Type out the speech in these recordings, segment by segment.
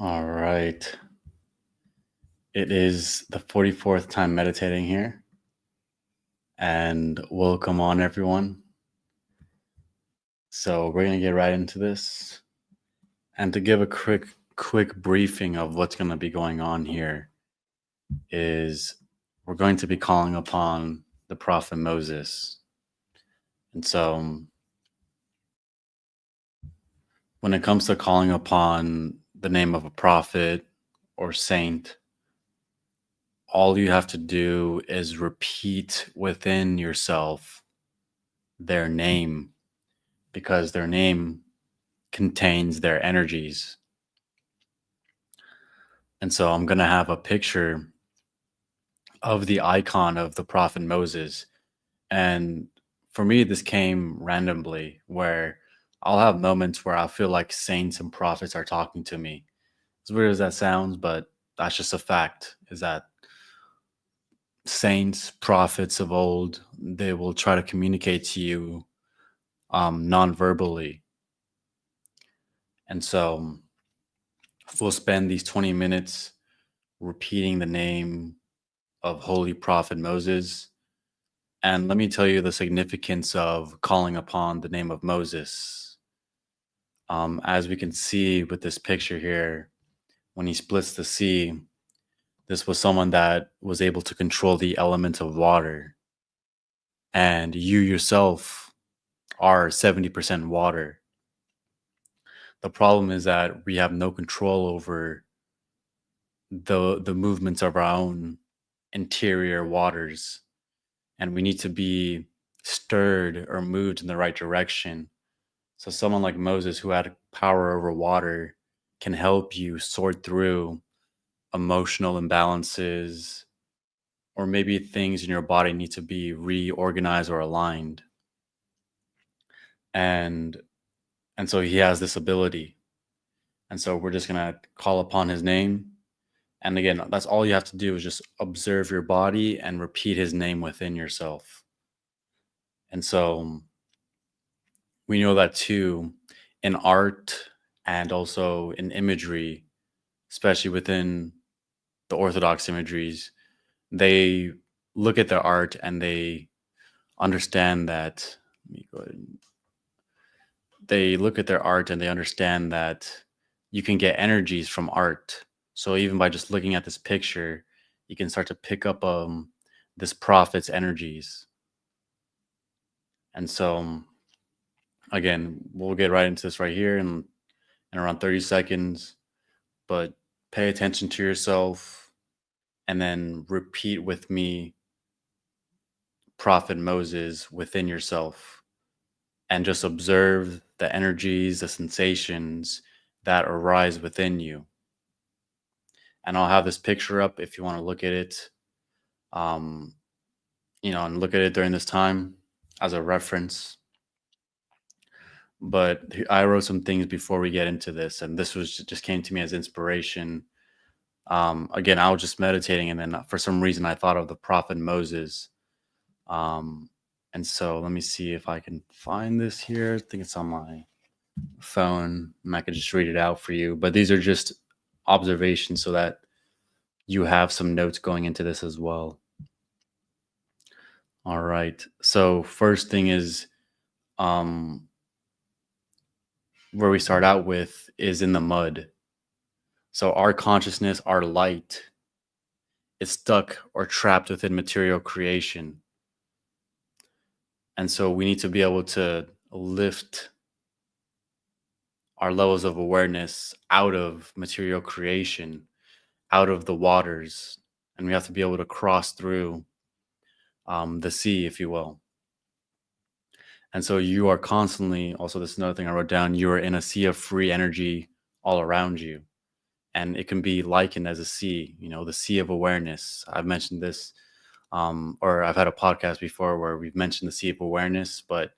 All right. It is the 44th time meditating here. And welcome on, everyone. So, we're going to get right into this. And to give a quick briefing of what's going to be going on here is we're going to be calling upon the prophet Moses. And so, when it comes to calling upon the name of a prophet or saint, all you have to do is repeat within yourself their name, because their name contains their energies. And so I'm going to have a picture of the icon of the prophet Moses. And for me, this came randomly, where I'll have moments where I feel like saints and prophets are talking to me. As weird as that sounds, but that's just a fact, is that saints, prophets of old, they will try to communicate to you non-verbally. And so we'll spend these 20 minutes repeating the name of Holy Prophet Moses. And let me tell you the significance of calling upon the name of Moses. As we can see with this picture here, when he splits the sea, this was someone that was able to control the element of water. And you yourself are 70% water. The problem is that we have no control over the movements of our own interior waters, and we need to be stirred or moved in the right direction. So someone like Moses, who had power over water, can help you sort through emotional imbalances, or maybe things in your body need to be reorganized or aligned. And and so he has this ability. And so we're just gonna call upon his name. And again, that's all you have to do is just observe your body and repeat his name within yourself. And so we know that too in art and also in imagery, especially within the Orthodox imageries, they look at their art and they understand that. Let me go ahead They look at their art and they understand that you can get energies from art. So even by just looking at this picture, you can start to pick up this prophet's energies. And so again, we'll get right into this right here in around 30 seconds. But pay attention to yourself and then repeat with me Prophet Moses within yourself, and just observe the energies, the sensations that arise within you. And I'll have this picture up if you want to look at it, um, and look at it during this time as a reference. But I wrote some things before we get into this, and this was just came to me as inspiration. Again, I was just meditating, and then for some reason I thought of the prophet Moses. Um, and so let me see if I can find this here. I think it's on my phone, and I could just read it out for you. But these are just observations so that you have some notes going into this as well. All right. So first thing is, where we start out with is in the mud. So our consciousness, our light, is stuck or trapped within material creation. And so we need to be able to lift our levels of awareness out of material creation, out of the waters, and we have to be able to cross through the sea, if you will. And so you are constantly, also, this is another thing I wrote down, you are in a sea of free energy all around you. And it can be likened as a sea, the sea of awareness. I've mentioned this, or I've had a podcast before where we've mentioned the sea of awareness, but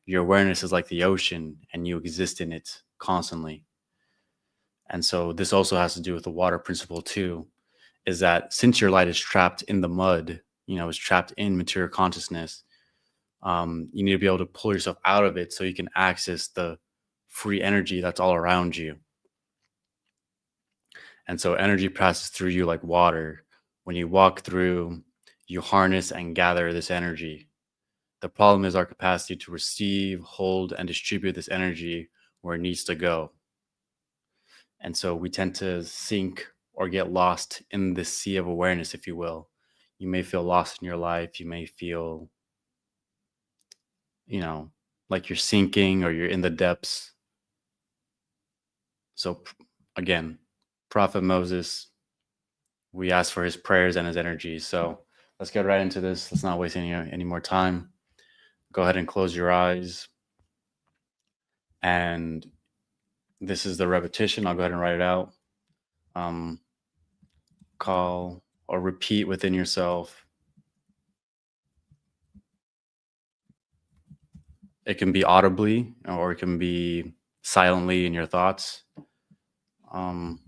your awareness is like the ocean and you exist in it constantly. And so this also has to do with the water principle too, is that since your light is trapped in the mud, is trapped in material consciousness, you need to be able to pull yourself out of it so you can access the free energy that's all around you. And so energy passes through you like water. When you walk through, you harness and gather this energy. The problem is our capacity to receive, hold, and distribute this energy where it needs to go. And so we tend to sink or get lost in the sea of awareness, if you will. You may feel lost in your life. You may feel, you know, like you're sinking or you're in the depths. So, again, Prophet Moses, we ask for his prayers and his energy. So let's get right into this. Let's not waste any more time. Go ahead and close your eyes. And this is the repetition. I'll go ahead and write it out. Um, Call or repeat within yourself. It can be audibly or it can be silently in your thoughts. Um,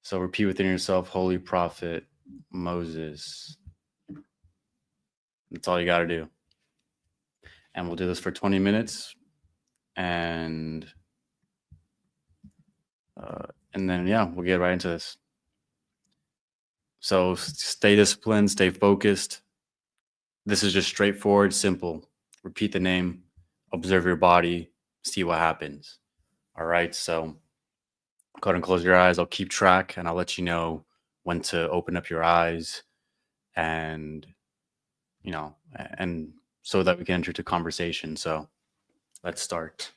so repeat within yourself, Holy Prophet Moses. That's all you got to do. And we'll do this for 20 minutes. And then, yeah, we'll get right into this. So stay disciplined, stay focused. This is just straightforward, simple. Repeat the name, observe your body, see what happens. All right. So go ahead and close your eyes. I'll keep track and I'll let you know when to open up your eyes and, and so that we can enter into conversation. So let's start.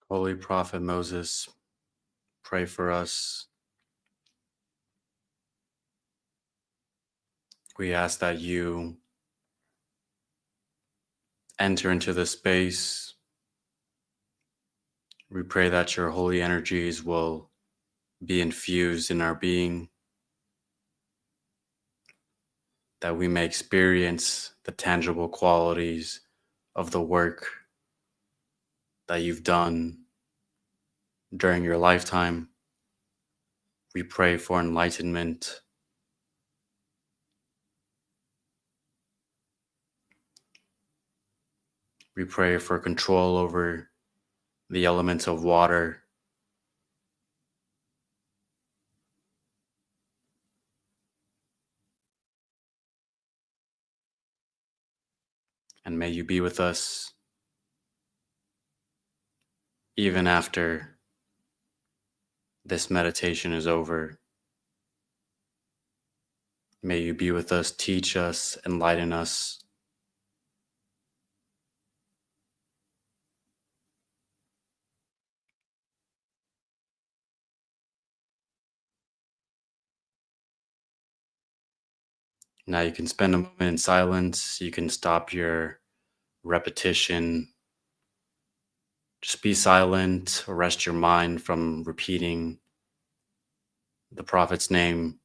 Holy Prophet Moses, pray for us. We ask that you enter into the space. We pray that your holy energies will be infused in our being, that we may experience the tangible qualities of the work that you've done during your lifetime. We pray for enlightenment. We pray for control over the elements of water. And may you be with us even after this meditation is over. May you be with us, teach us, enlighten us. Now you can spend a moment in silence. You can stop your repetition. Just be silent, rest your mind from repeating the Prophet's name.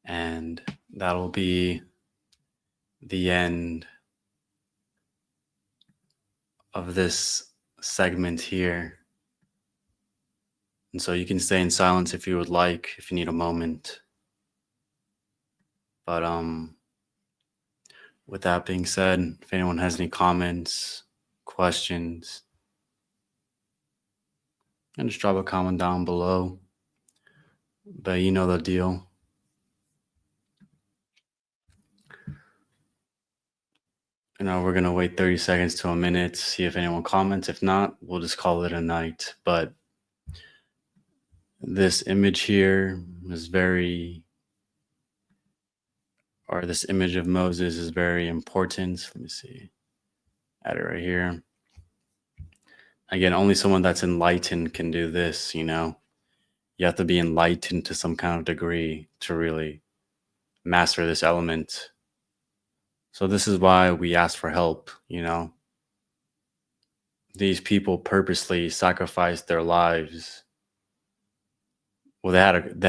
And that'll be the end of this segment here. And so you can stay in silence if you would like, if you need a moment. But with that being said, if anyone has any comments, questions, and just drop a comment down below. But you know the deal. We're gonna wait 30 seconds to a minute, see if anyone comments. If not, we'll just call it a night. But this image here is this image of Moses is very important. Let me see. Add it right here. Again, only someone that's enlightened can do this, you know. You have to be enlightened to some kind of degree to really master this element. So this is why we ask for help, you know. These people purposely sacrificed their lives. Well, they had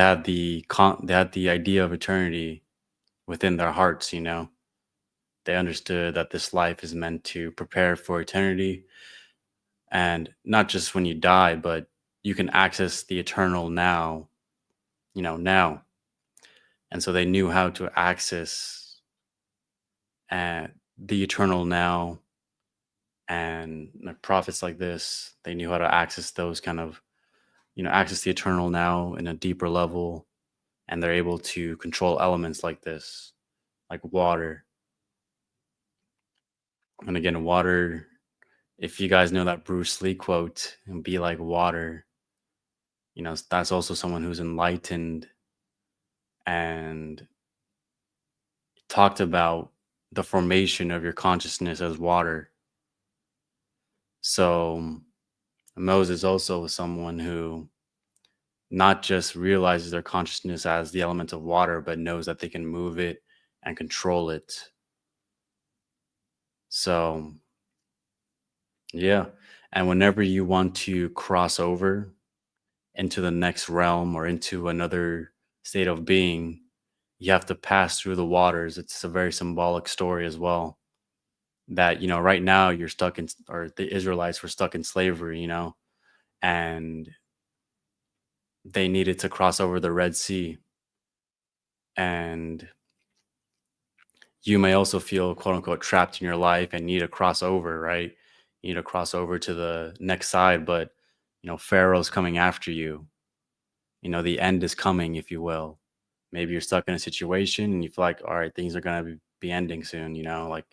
the idea of eternity within their hearts, you know. They understood that this life is meant to prepare for eternity, and not just when you die, but you can access the eternal now, you know, now. And so they knew how to access the eternal now, and like prophets like this, they knew how to access those kind of, you know, access the eternal now in a deeper level, and they're able to control elements like this, like water. And again, water, if you guys know that Bruce Lee quote, and be like water, you know, that's also someone who's enlightened and talked about the formation of your consciousness as water. So Moses also was someone who not just realizes their consciousness as the element of water, but knows that they can move it and control it. So, yeah. And whenever you want to cross over into the next realm or into another state of being, you have to pass through the waters. It's a very symbolic story as well. That, you know, right now you're stuck in, or the Israelites were stuck in slavery, you know, and they needed to cross over the Red Sea. And you may also feel quote unquote trapped in your life and need to cross over, right? You need to cross over to the next side, but you know, Pharaoh's coming after you. You know, the end is coming, if you will. Maybe you're stuck in a situation and you feel like, all right, things are gonna be ending soon, you know, like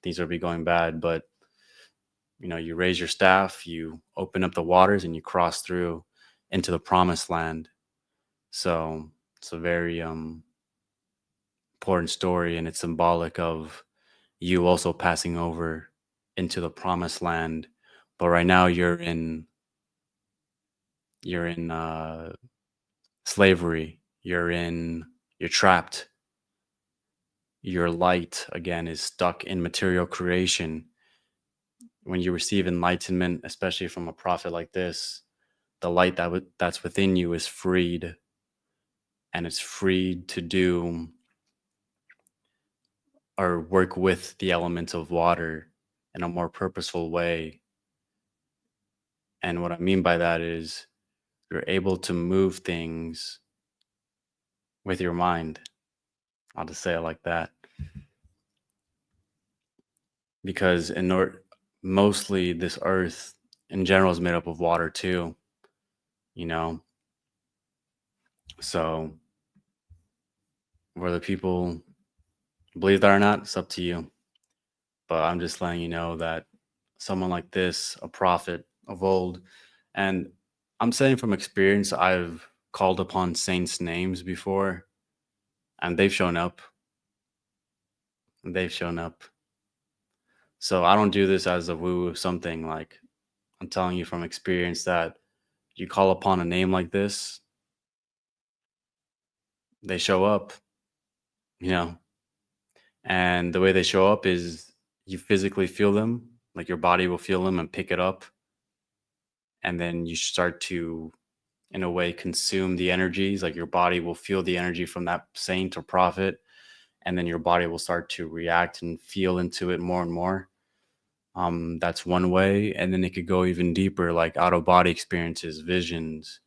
things will be going bad. But you know, you raise your staff, you open up the waters and you cross through into the promised land. So it's a very important story, and it's symbolic of you also passing over into the promised land. But right now you're in slavery. You're trapped. Your light again is stuck in material creation. When you receive enlightenment, especially from a prophet like this, the light that's within you is freed, and it's freed to do or work with the elements of water in a more purposeful way. And what I mean by that is you're able to move things with your mind. I'll just say it like that. Because mostly this earth in general is made up of water too, you know? So whether people believe that or not, it's up to you. But I'm just letting you know that someone like this, a prophet of old, and I'm saying from experience, I've called upon saints' names before, and they've shown up. They've shown up. So I don't do this as a woo of something. Like, I'm telling you from experience that you call upon a name like this, they show up, you know. And the way they show up is you physically feel them, like your body will feel them and pick it up. And then you start to, in a way, consume the energies. Like your body will feel the energy from that saint or prophet. And then your body will start to react and feel into it more and more. That's one way. And then it could go even deeper, like out of body experiences, visions,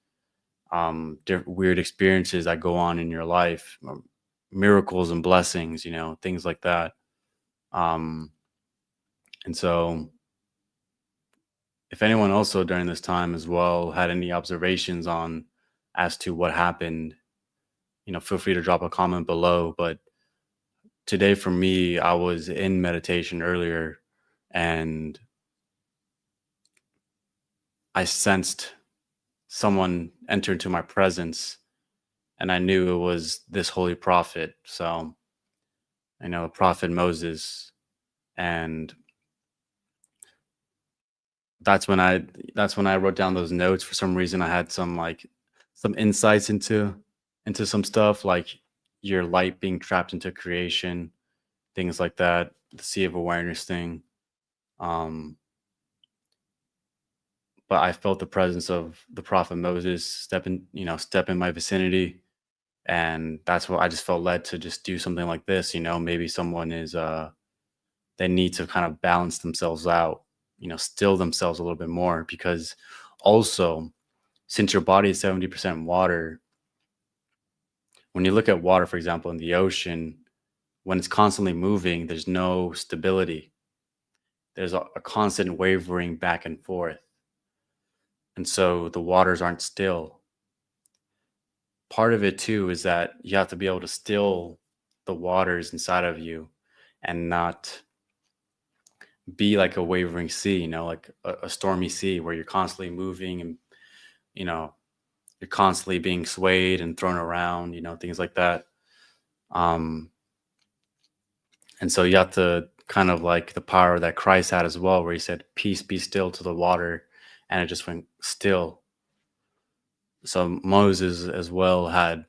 weird experiences that go on in your life, miracles and blessings, things like that. Um, and so, if anyone also during this time as well had any observations on as to what happened, feel free to drop a comment below. But today for me, I was in meditation earlier and I sensed someone enter into my presence and I knew it was this holy prophet. So, the prophet Moses. And that's when I that's when I wrote down those notes. For some reason I had some insights into some stuff, like your light being trapped into creation, things like that, the sea of awareness thing. Um but I felt the presence of the prophet Moses step in my vicinity, and that's what I just felt led to just do something like this. Maybe someone is they need to kind of balance themselves out, still themselves a little bit more, because also, since your body is 70% water, when you look at water, for example, in the ocean, when it's constantly moving, there's no stability. There's a constant wavering back and forth. And so the waters aren't still. Part of it too is that you have to be able to still the waters inside of you and not be like a wavering sea, like a stormy sea where you're constantly moving and, you know, you're constantly being swayed and thrown around, things like that. Um, and so you have to kind of like the power that Christ had as well, where he said, "Peace be still" to the water, and it just went still. So Moses as well had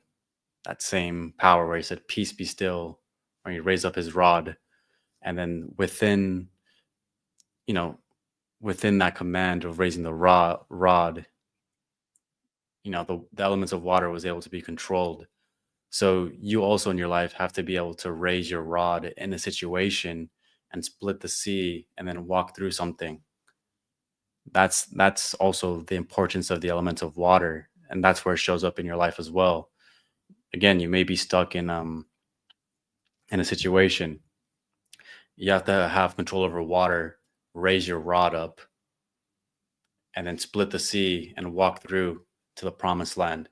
that same power where he said, "Peace be still," when he raised up his rod, and then you know, within that command of raising the rod, the elements of water was able to be controlled. So you also in your life have to be able to raise your rod in a situation and split the sea and then walk through something. That's also the importance of the element of water, and that's where it shows up in your life as well. Again, you may be stuck in a situation. You have to have control over water, raise your rod up, and then split the sea and walk through to the promised land.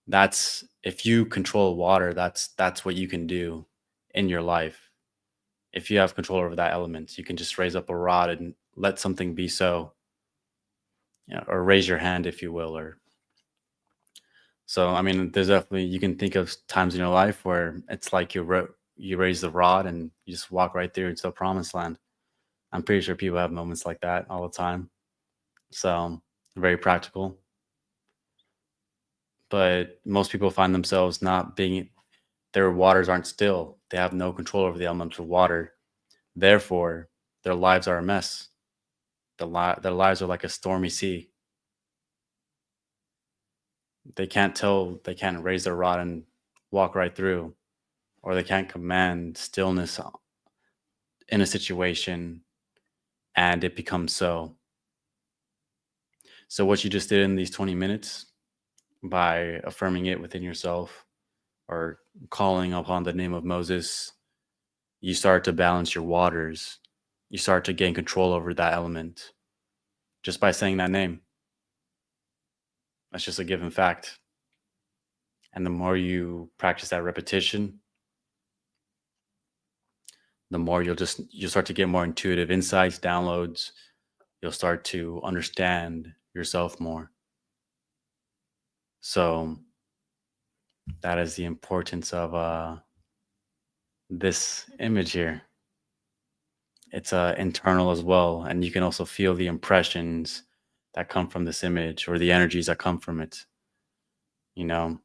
That's if you control water, that's what you can do in your life. If you have control over that element, you can just raise up a rod and let something be so, or raise your hand, if you will, or So, I mean, there's definitely you can think of times in your life where it's like you raise the rod and you just walk right through into the promised land. I'm pretty sure people have moments like that all the time. So, very practical. But most people find themselves not being their waters aren't still. They have no control over the element of water. Therefore, their lives are a mess. Their lives are like a stormy sea. They can't raise their rod and walk right through, or they can't command stillness in a situation and it becomes so. So, what you just did in these 20 minutes by affirming it within yourself or calling upon the name of Moses, you start to balance your waters. You start to gain control over that element just by saying that name. That's just a given fact. And the more you practice that repetition, the more you'll start to get more intuitive insights, downloads. You'll start to understand yourself more. So that is the importance of this image here. It's internal as well, and you can also feel the impressions that come from this image or the energies that come from it. You know,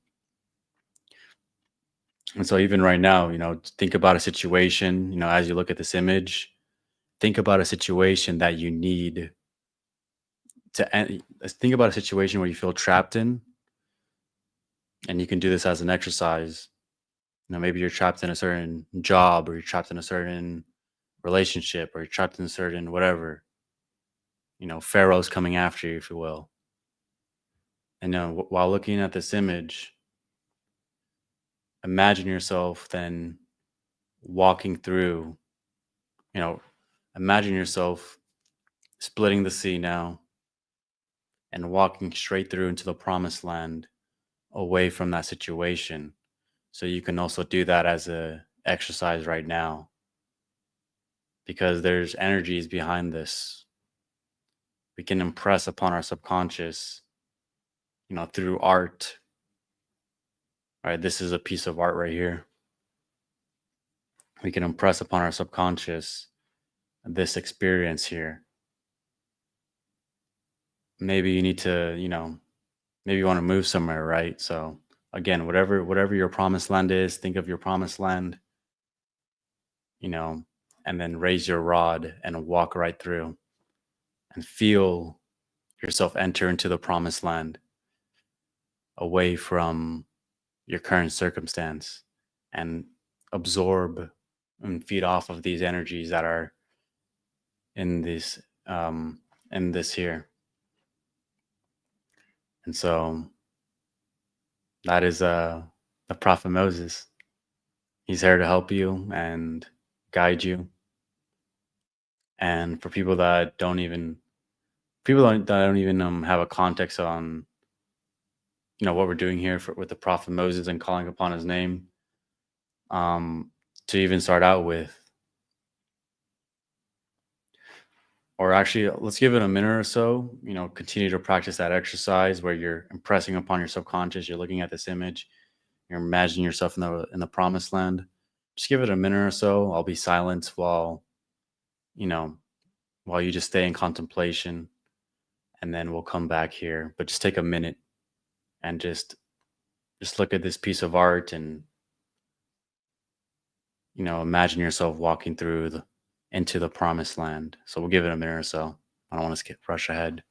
and so even right now, think about a situation. As you look at this image, think about a situation that you need think about a situation where you feel trapped in, and you can do this as an exercise. Maybe you're trapped in a certain job, or you're trapped in a certain relationship, or you're trapped in a certain whatever. Pharaoh's coming after you, if you will. And while looking at this image, imagine yourself then walking through, you know, imagine yourself splitting the sea now and walking straight through into the promised land away from that situation. So you can also do that as a exercise right now because there's energies behind this. We can impress upon our subconscious, through art. All right, this is a piece of art right here. We can impress upon our subconscious this experience here. Maybe you need to, maybe you want to move somewhere, right? So again, whatever your promised land is, think of your promised land, you know, and then raise your rod and walk right through and feel yourself enter into the promised land away from your current circumstance and absorb and feed off of these energies that are in this in this here. And so that is the prophet Moses. He's here to help you and guide you. And for that don't even have a context on what we're doing here with the prophet Moses and calling upon his name, um, to even start out with, or actually, let's give it a minute or so. Continue to practice that exercise where you're impressing upon your subconscious. You're looking at this image. You're imagining yourself in the promised land. Just give it a minute or so. I'll be silent you know while you just stay in contemplation, and then we'll come back here. But just take a minute and just look at this piece of art and imagine yourself walking into the promised land. So we'll give it a minute or so. I don't want to rush ahead.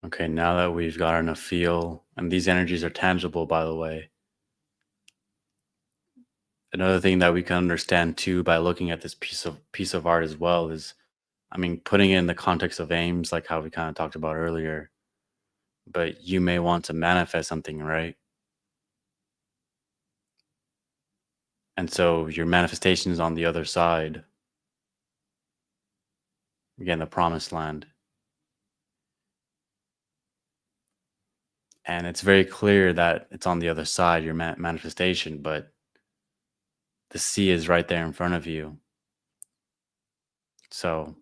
Okay, now that we've gotten a feel, and these energies are tangible, by the way, another thing that we can understand too by looking at this piece of art as well is, I mean, putting it in the context of aims, like how we kind of talked about earlier, but you may want to manifest something, right? And so your manifestation is on the other side, again, the promised land. And it's very clear that it's on the other side, your manifestation, but the sea is right there in front of you. So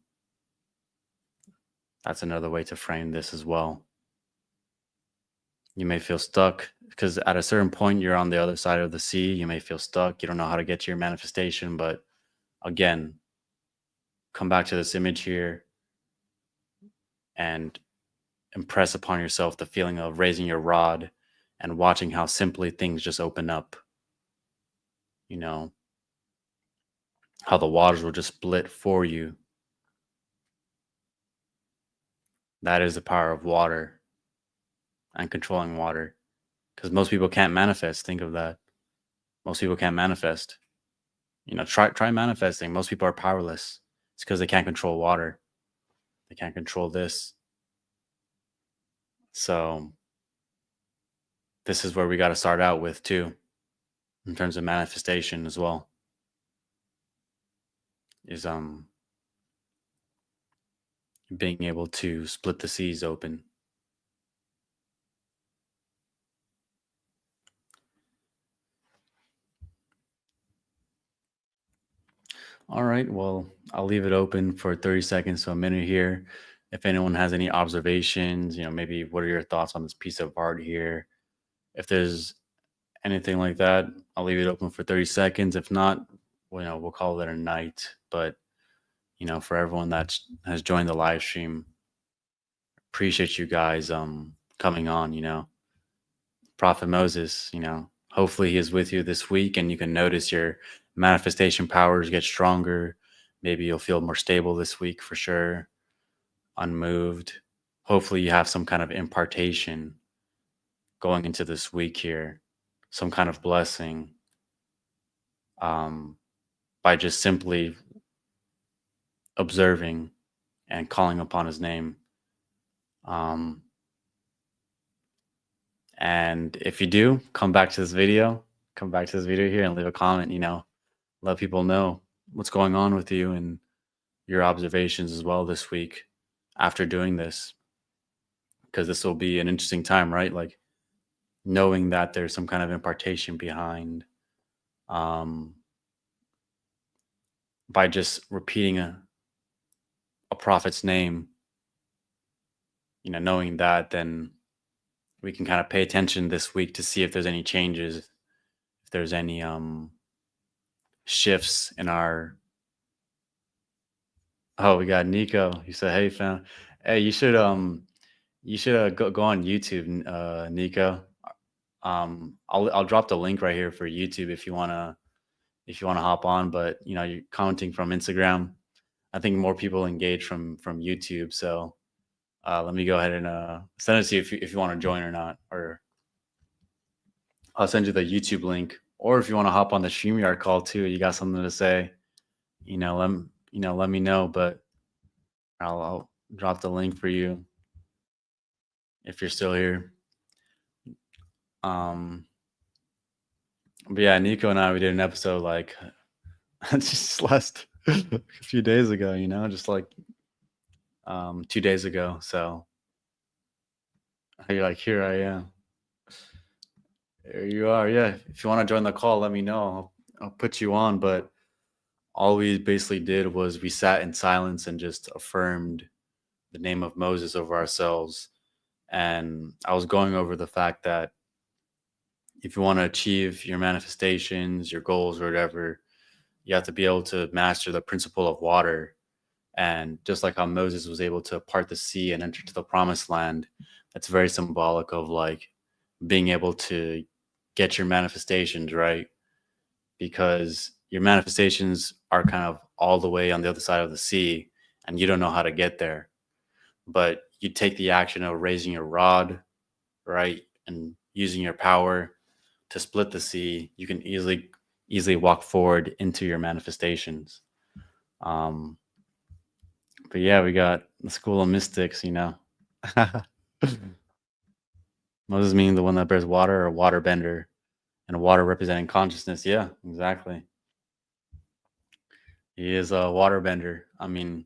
that's another way to frame this as well. You may feel stuck because at a certain point, you're on the other side of the sea. You may feel stuck. You don't know how to get to your manifestation. But again, come back to this image here and impress upon yourself the feeling of raising your rod and watching how simply things just open up. You know, how the waters will just split for you. That is the power of water and controlling water. Because most people can't manifest. Think of that. Most people can't manifest. Try manifesting. Most people are powerless. It's because they can't control water. They can't control this. So this is where we got to start out with too, in terms of manifestation as well. Is being able to split the seas open. All right. Well, I'll leave it open for 30 seconds to a minute here. If anyone has any observations, maybe what are your thoughts on this piece of art here? If there's anything like that, I'll leave it open for 30 seconds. If not, we'll call it a night. But, for everyone that has joined the live stream, appreciate you guys coming on, Prophet Moses, hopefully he is with you this week and you can notice your manifestation powers get stronger. Maybe you'll feel more stable this week for sure, unmoved. Hopefully you have some kind of impartation going into this week here, some kind of blessing, um, by just simply observing and calling upon his name. Um, and if you do, come back to this video here and leave a comment, let people know what's going on with you and your observations as well this week after doing this. Because this will be an interesting time, right? Like knowing that there's some kind of impartation behind, um, by just repeating a prophet's name, knowing that, then we can kind of pay attention this week to see if there's any changes, if there's any shifts in our. Oh, we got Nico. He said, "Hey, fam, hey, you should go on YouTube, Nico. I'll drop the link right here for YouTube if you wanna hop on. But you're commenting from Instagram. I think more people engage from YouTube. So let me go ahead and send it to you if you want to join or not, or I'll send you the YouTube link. Or if you want to hop on the StreamYard call too, you got something to say, let me know. But I'll drop the link for you if you're still here. Um, but yeah, Nico and I, we did an episode like just last a few days ago, just like 2 days ago. So you're like, here I am. There you are. Yeah. If you want to join the call, let me know. I'll put you on. But all we basically did was we sat in silence and just affirmed the name of Moses over ourselves. And I was going over the fact that if you want to achieve your manifestations, your goals, or whatever, you have to be able to master the principle of water. And just like how Moses was able to part the sea and enter to the promised land, that's very symbolic of like being able to get your manifestations right, because your manifestations are kind of all the way on the other side of the sea and you don't know how to get there. But you take the action of raising your rod, right, and using your power to split the sea, you can easily walk forward into your manifestations. Um, but yeah, we got the school of mystics, you know. Moses meaning the one that bears water, or water bender, and water representing consciousness. Yeah, exactly. He is a water bender. I mean,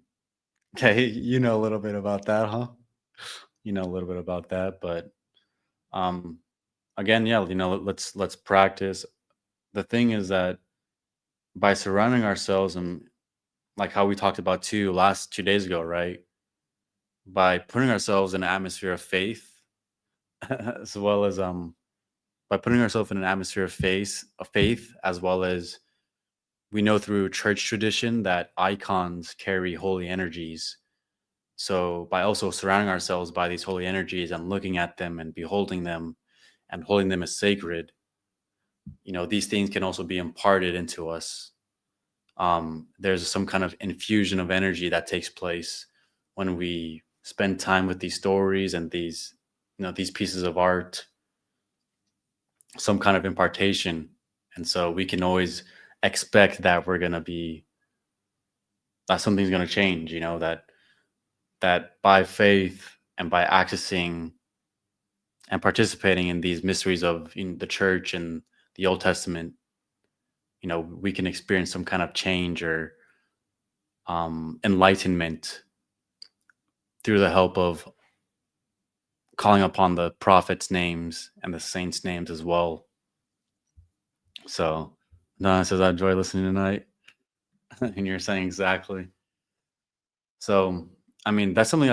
okay, you know a little bit about that, huh? You know a little bit about that, but um again, yeah, let's practice. The thing is that by surrounding ourselves, and like how we talked about too last 2 days ago, right? By putting ourselves in an atmosphere of faith, as well as by putting ourselves in an atmosphere of faith, as well as we know through church tradition that icons carry holy energies. So by also surrounding ourselves by these holy energies and looking at them and beholding them and holding them as sacred, these things can also be imparted into us. There's some kind of infusion of energy that takes place when we spend time with these stories and these pieces of art, some kind of impartation. And so we can always expect that we're going to be that something's going to change, that by faith and by accessing and participating in these mysteries of the church and the Old Testament, we can experience some kind of change or enlightenment through the help of calling upon the prophets' names and the saints' names as well. So, Donna says, I enjoy listening tonight. And you're saying exactly. So, I mean, that's something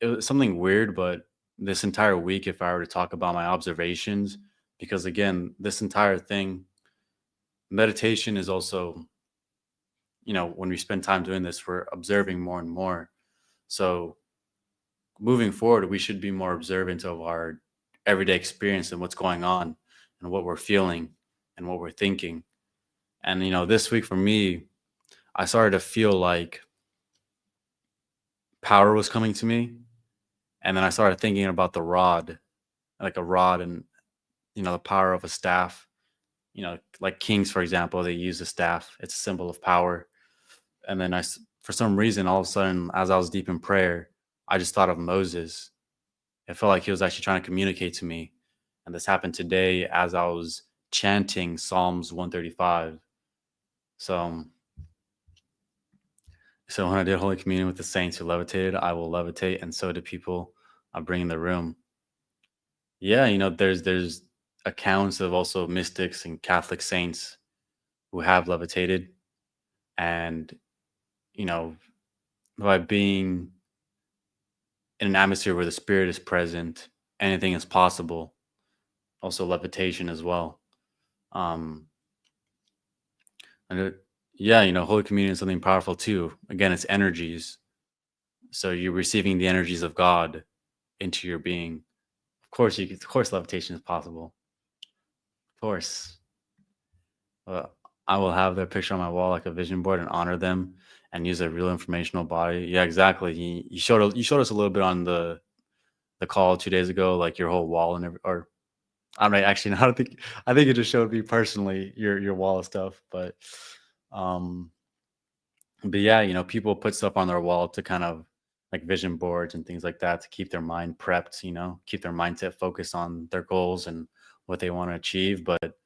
it was something weird, but this entire week, if I were to talk about my observations, because again, this entire thing, meditation is also, when we spend time doing this, we're observing more and more. So, moving forward, we should be more observant of our everyday experience and what's going on and what we're feeling and what we're thinking. And, this week for me, I started to feel like power was coming to me. And then I started thinking about the rod, like a rod and, the power of a staff. Like kings, for example, they use a staff, it's a symbol of power. And then for some reason, all of a sudden, as I was deep in prayer, I just thought of Moses. It felt like he was actually trying to communicate to me. And this happened today as I was chanting Psalms 135. So, so when I did Holy Communion with the saints who levitated, I will levitate, and so do people I bring in the room. Yeah, there's accounts of also mystics and Catholic saints who have levitated, and you know, by being in an atmosphere where the spirit is present, anything is possible. Also, levitation as well. Um, and yeah, Holy Communion is something powerful too. Again, it's energies. So you're receiving the energies of God into your being. Of course, levitation is possible. Of course. I will have their picture on my wall like a vision board and honor them and use a real informational body. Yeah, exactly. You showed us a little bit on the call 2 days ago, like your whole wall and or I mean, actually, no, I think it just showed me personally your wall of stuff, um, but yeah, people put stuff on their wall to kind of like vision boards and things like that to keep their mind prepped, keep their mindset focused on their goals and what they want to achieve. But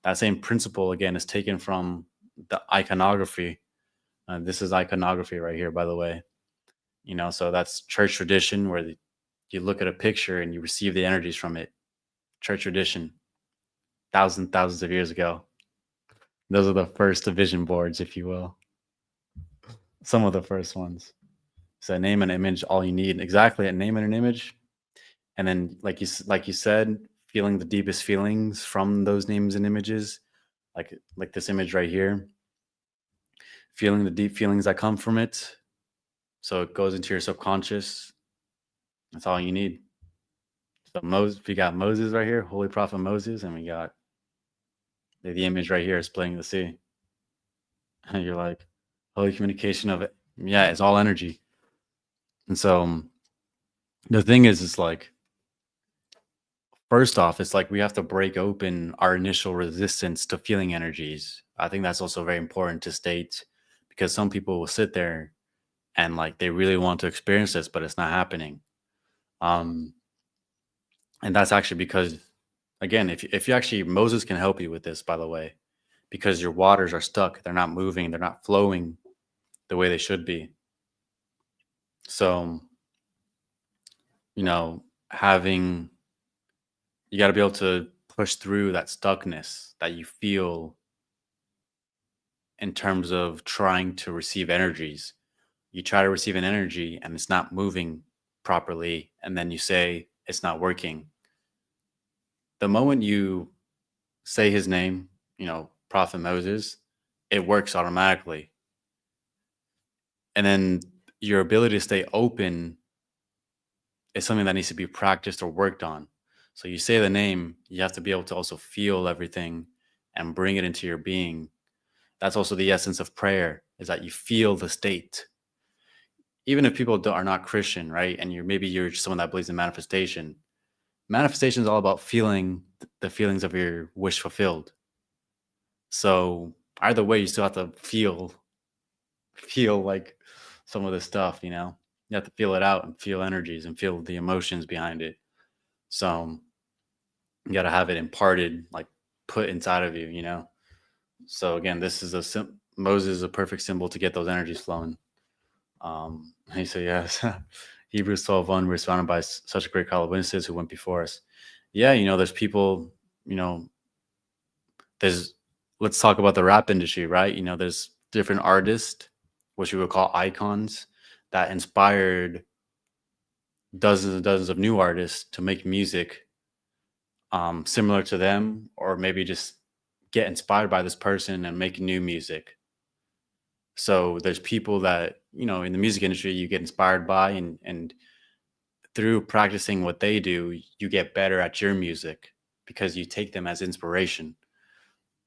that same principle again is taken from the iconography. This is iconography right here, by the way. So that's church tradition where you look at a picture and you receive the energies from it. Church tradition, thousands of years ago. Those are the first vision boards, if you will. Some of the first ones. So name and image, all you need. Exactly, a name and an image, and then like you said, feeling the deepest feelings from those names and images, like this image right here. Feeling the deep feelings that come from it, so it goes into your subconscious. That's all you need. So we got Moses right here, Holy Prophet Moses, and we got the image right here, splitting the sea. And you're like, holy communication of it. Yeah, it's all energy. And so The thing is like, first off, it's like we have to break open our initial resistance to feeling energies. I think that's also very important to state, because some people will sit there and like they really want to experience this, but it's not happening. Um, and that's actually because, again, if you actually, Moses can help you with this, by the way, because your waters are stuck, they're not moving, they're not flowing the way they should be. So, having, you got to be able to push through that stuckness that you feel in terms of trying to receive energies. You try to receive an energy and it's not moving properly, and then you say it's not working. The moment you say his name, Prophet Moses, it works automatically. And then your ability to stay open is something that needs to be practiced or worked on. So you say the name, you have to be able to also feel everything and bring it into your being. That's also the essence of prayer, is that you feel the state. Even if people are not Christian, right? And maybe you're someone that believes in manifestation. Manifestation is all about feeling the feelings of your wish fulfilled. So either way, you still have to feel like some of this stuff. You have to feel it out and feel energies and feel the emotions behind it. So you got to have it imparted, like put inside of you. So again, this is Moses is a perfect symbol to get those energies flowing. He said, yes. Hebrews 12:1, we're surrounded by such a great crowd of witnesses who went before us. Yeah, there's people, you know, there's, let's talk about the rap industry, right? There's different artists, which we would call icons, that inspired dozens and dozens of new artists to make music similar to them, or maybe just get inspired by this person and make new music. So there's people that, in the music industry you get inspired by, and through practicing what they do, you get better at your music because you take them as inspiration.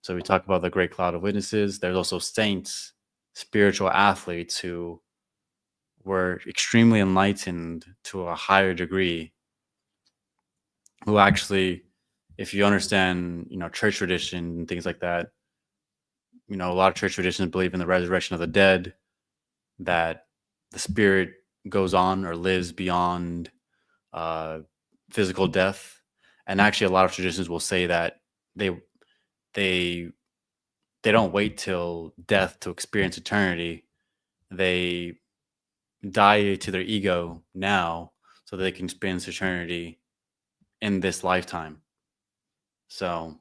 So we talk about the great cloud of witnesses. There's also saints, spiritual athletes who were extremely enlightened to a higher degree, who actually, if you understand, church tradition and things like that, a lot of church traditions believe in the resurrection of the dead, that the spirit goes on or lives beyond uh, physical death. And actually, a lot of traditions will say that they they they don't wait till death to experience eternity. They die to their ego now so that they can experience eternity in this lifetime. So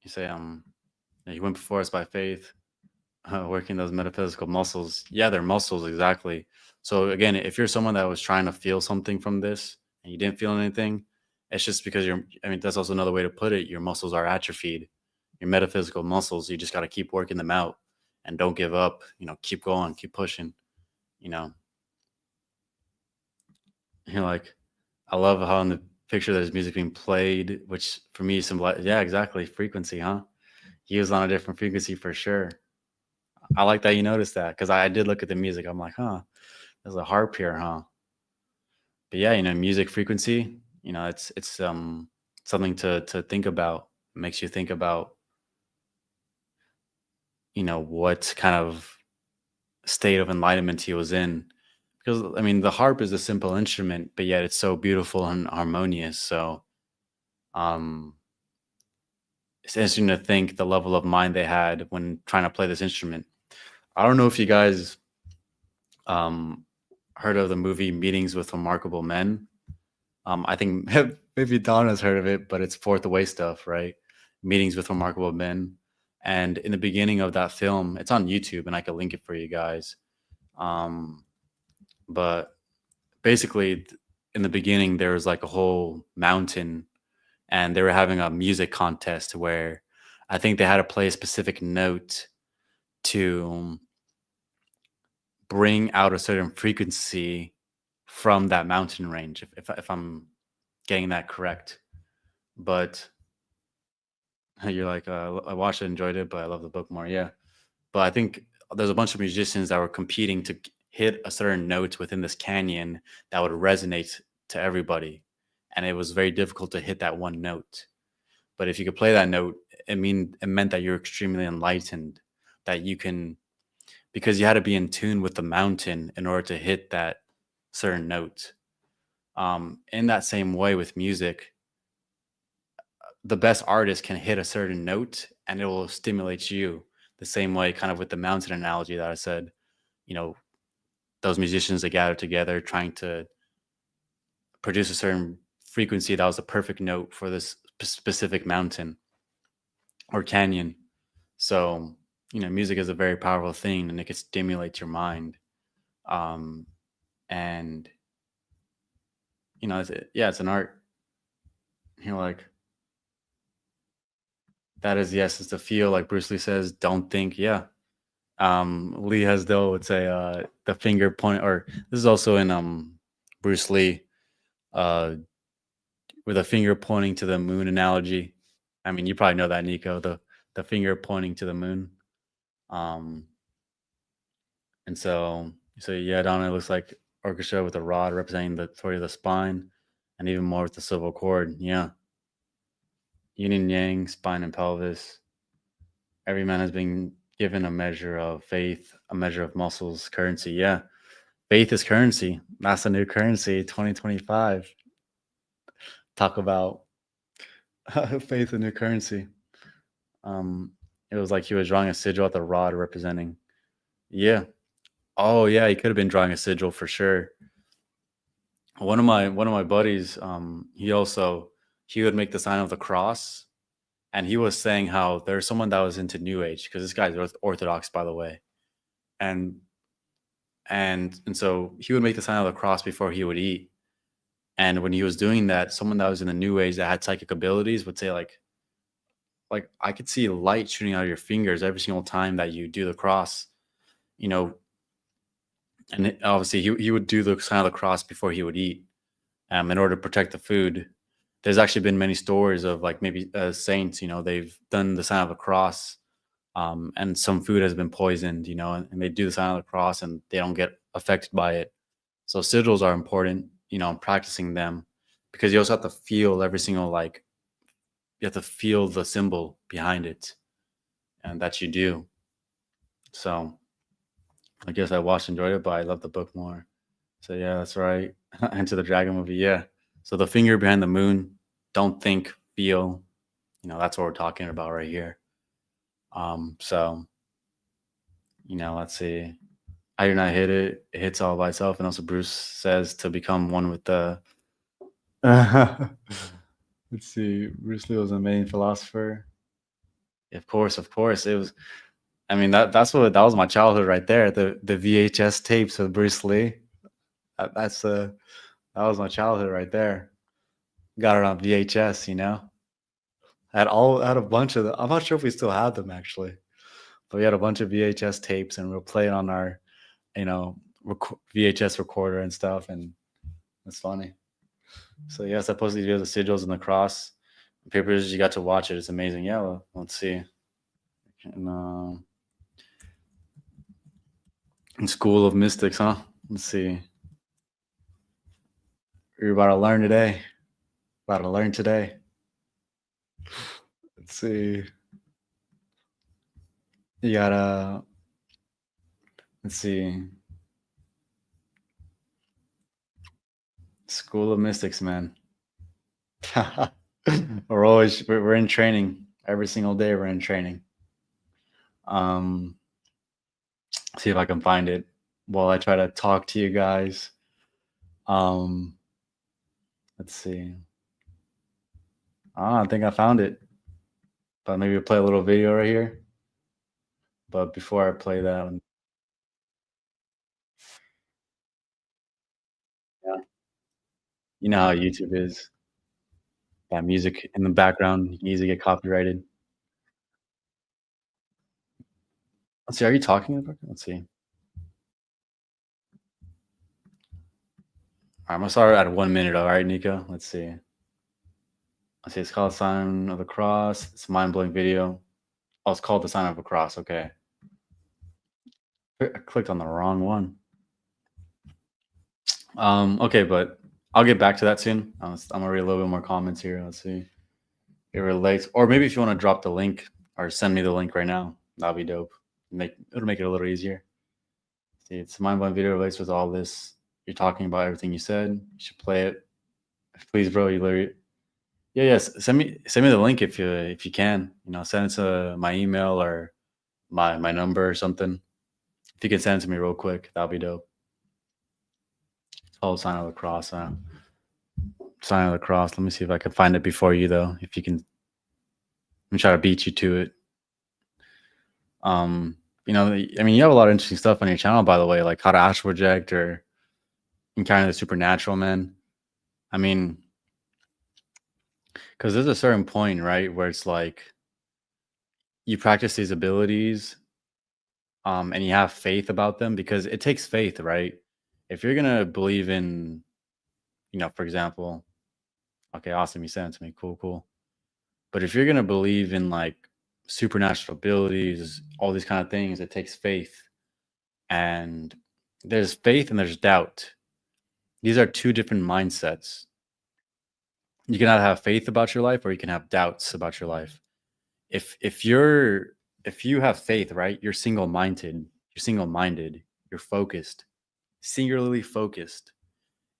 you say, he went before us by faith, working those metaphysical muscles. Yeah, they're muscles, exactly. So again, if you're someone that was trying to feel something from this and you didn't feel anything, it's just because that's also another way to put it. Your muscles are atrophied. Your metaphysical muscles, you just got to keep working them out and don't give up. Keep going, keep pushing. You know, you're like, I love how in the picture there's music being played, which for me symbolizes, yeah, exactly, frequency, huh? He was on a different frequency for sure. I like that you noticed that, because I did look at the music. I'm like, huh, there's a harp here, huh? But yeah, music frequency, it's something to think about. It makes you think about, what kind of state of enlightenment he was in. Because the harp is a simple instrument, but yet it's so beautiful and harmonious. So um it's interesting to think the level of mind they had when trying to play this instrument. I don't know if you guys um heard of the movie Meetings with Remarkable Men. I think maybe Don has heard of it, but it's fourth away stuff, right? Meetings with Remarkable Men. And in the beginning of that film, it's on YouTube and I can link it for you guys. Um, but basically, in the beginning, there was like a whole mountain and they were having a music contest where I think they had to play a specific note to bring out a certain frequency from that mountain range, if I'm getting that correct. But you're like, I watched it, enjoyed it, but I love the book more. Yeah. But I think there's a bunch of musicians that were competing to hit a certain note within this canyon that would resonate to everybody. And it was very difficult to hit that one note. But if you could play that note, it meant that you're extremely enlightened, that you can, because you had to be in tune with the mountain in order to hit that certain note. In that same way with music, the best artist can hit a certain note and it will stimulate you the same way, kind of with the mountain analogy that I said. You know, those musicians that gather together trying to produce a certain frequency that was the perfect note for this specific mountain or canyon. So, music is a very powerful thing and it can stimulate your mind. Um, and, yeah, it's an art. Like, that is the essence to feel, like Bruce Lee says, don't think. Yeah. Lee Hasdell would say, the finger point, or this is also in Bruce Lee, uh, with a finger pointing to the moon analogy. I mean, you probably know that, Nico, the finger pointing to the moon. Um, and so yeah, Donna looks like orchestra with a rod representing the authority of the spine, and even more with the silver cord. Yeah, yin and yang, spine and pelvis. Every man has been given a measure of faith, a measure of muscles, currency. Yeah, faith is currency. That's a new currency, 2025. Talk about faith, a new currency. Um, it was like he was drawing a sigil at the rod representing. Yeah. Oh yeah, he could have been drawing a sigil for sure. One of my buddies, he would make the sign of the cross, and he was saying how there's someone that was into New Age, because this guy's Orthodox, by the way, and and so he would make the sign of the cross before he would eat. And when he was doing that, someone that was in the New Age that had psychic abilities would say like I could see light shooting out of your fingers every single time that you do the cross, you know. And obviously he would do the sign of the cross before he would eat, in order to protect the food. There's actually been many stories of like maybe saints, they've done the sign of the cross, and some food has been poisoned, and they do the sign of the cross and they don't get affected by it. So sigils are important, in practicing them, because you also have to feel every single, like, you have to feel the symbol behind it, and that you do. So I guess I watched, enjoyed it, but I love the book more. So yeah, that's right. Enter the Dragon movie. Yeah. So the finger behind the moon. Don't think, feel. That's what we're talking about right here. So let's see. I do not hit it. It hits all by itself. And also Bruce says to become one with the. Let's see. Bruce Lee was a main philosopher. Of course. It was. I mean, that was my childhood right there. The VHS tapes of Bruce Lee. That was my childhood right there. Got it on VHS. I had a bunch of them. I'm not sure if we still have them actually, but we had a bunch of VHS tapes and we'll play it on our, VHS recorder and stuff, and it's funny. So yeah, supposedly you have the sigils and the cross papers. You got to watch it. It's amazing. Yeah, well, let's see. And, in School of Mystics, huh? Let's see. You're about to learn today. About to learn today. Let's see. You gotta. Let's see. School of Mystics, man. We're in training every single day. We're in training. Um, see if I can find it while I try to talk to you guys. Um, let's see. I think I found it, but maybe we'll play a little video right here. But before I play that one, yeah, you know how YouTube is. That music in the background, you can easily get copyrighted. Let's see. Are you talking about? Let's see. All right, I'm gonna start at 1 minute. All right, Nico. Let's see. Let's see. It's called Sign of the Cross. It's a mind blowing video. Oh, it's called the Sign of the Cross. Okay. I clicked on the wrong one. Okay, but I'll get back to that soon. I'm gonna read a little bit more comments here. Let's see. It relates, or maybe if you want to drop the link or send me the link right now, that'll be dope. It'll make it a little easier. See, it's a mind blowing video relates with all this. You're talking about everything you said. You should play it. Please, bro. You literally, yeah, yes. Send me the link if you can. You know, send it to my email or my number or something. If you can send it to me real quick, that'll be dope. It's called Sign of the Cross. Sign of the Cross. Let me see if I can find it before you though. If you can, let me try to beat you to it. You know, I mean, you have a lot of interesting stuff on your channel, by the way, like how to astral project or encounter the supernatural, man. I mean, because there's a certain point, right, where it's like you practice these abilities, and you have faith about them because it takes faith, right? If you're gonna believe in, you know, for example, okay, awesome, you sent it to me, cool, cool. But if you're gonna believe in like supernatural abilities, all these kind of things, it takes faith. And there's faith and there's doubt. These are two different mindsets. You can either have faith about your life or you can have doubts about your life. If you're if you have faith, right? You're single-minded, you're focused, singularly focused.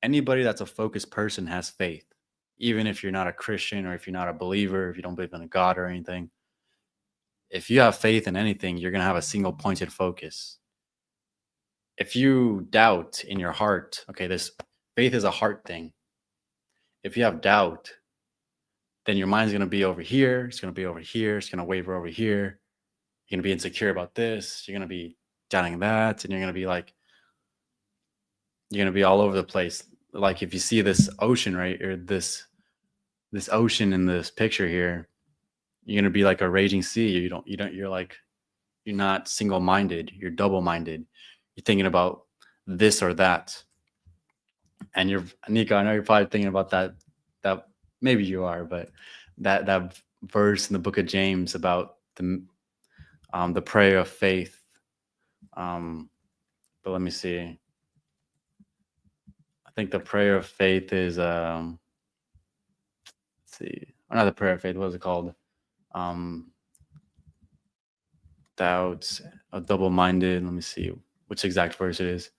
Anybody that's a focused person has faith. Even if you're not a Christian or if you're not a believer, if you don't believe in a God or anything. If you have faith in anything, you're going to have a single pointed focus. If you doubt in your heart, okay, this faith is a heart thing. If you have doubt, then your mind's going to be over here. It's going to be over here. It's going to waver over here. You're going to be insecure about this. You're going to be doubting that. And you're going to be like, you're going to be all over the place. Like if you see this ocean, right, or this ocean in this picture here, you're going to be like a raging sea. You're not single-minded. You're double-minded. You're thinking about this or that. And you're, Nico, I know you're probably thinking about that maybe you are, but that verse in the book of James about the prayer of faith. But let me see. I think the prayer of faith is let's see, or not the prayer of faith. What is it called? Doubts, double-minded. Let me see which exact verse it is.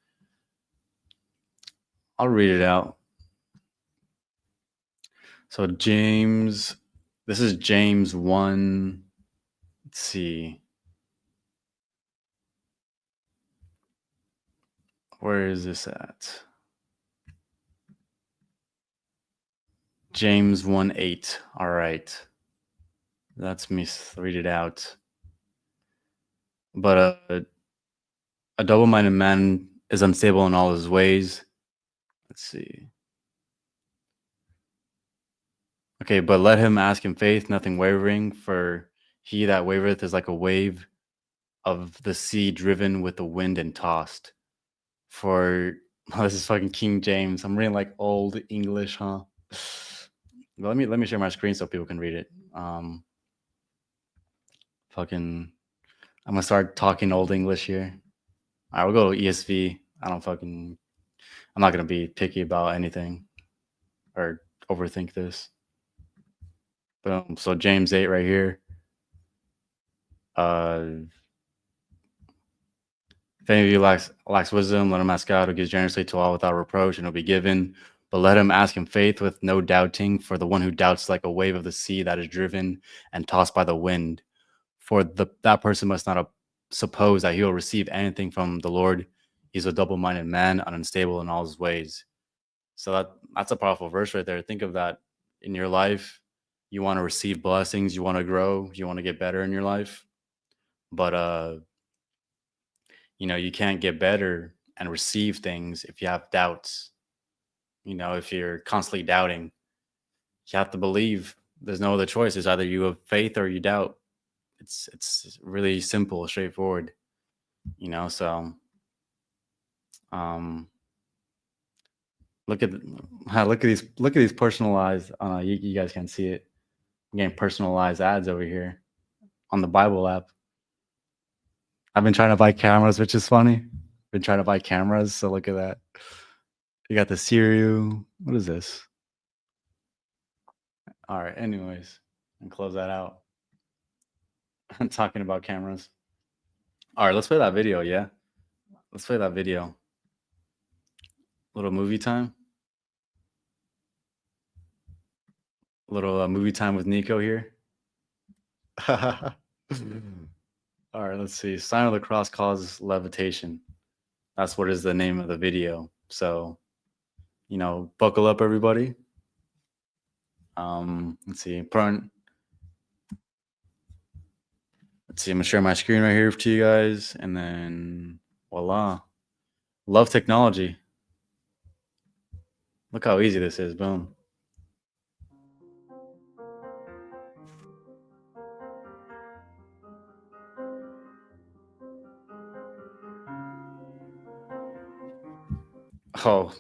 I'll read it out. So James, this is James 1. Let's see. Where is this at? James 1:8. All right. Let's me read it out. But a double-minded man is unstable in all his ways. Let's see. Okay, but let him ask in faith, nothing wavering, for he that wavereth is like a wave of the sea driven with the wind and tossed. For this is fucking King James. I'm reading like old English, huh? Let me share my screen so people can read it. Fucking, I'm gonna start talking old English here. All right, we'll go ESV. I'm not gonna be picky about anything or overthink this. Boom. So James 8 right here. If any of you lacks wisdom, let him ask God, who gives generously to all without reproach, and it'll be given. But let him ask in faith with no doubting, for the one who doubts like a wave of the sea that is driven and tossed by the wind. For that person must not suppose that he will receive anything from the Lord. He's a double-minded man, unstable in all his ways. So that's a powerful verse right there. Think of that in your life. You want to receive blessings, you want to grow, you want to get better in your life. But you know, you can't get better and receive things if you have doubts. You know, if you're constantly doubting, you have to believe. There's no other choice. It's either you have faith or you doubt. It's really simple, straightforward. You know, so look at these personalized. You guys can't see it. I'm getting personalized ads over here on the Bible app. I've been trying to buy cameras, which is funny. Been trying to buy cameras, so look at that. You got the cereal. What is this? All right. Anyways, and close that out. I'm talking about cameras. All right, let's play that video. Yeah, let's play that video. Little movie time. Little movie time with Nico here. All right, let's see. Sign of the cross causes levitation. That's what is the name of the video. So, buckle up, everybody. Let's see. Let's see. I'm gonna share my screen right here to you guys, and then voila. Love technology. Look how easy this is. Boom. Oh, all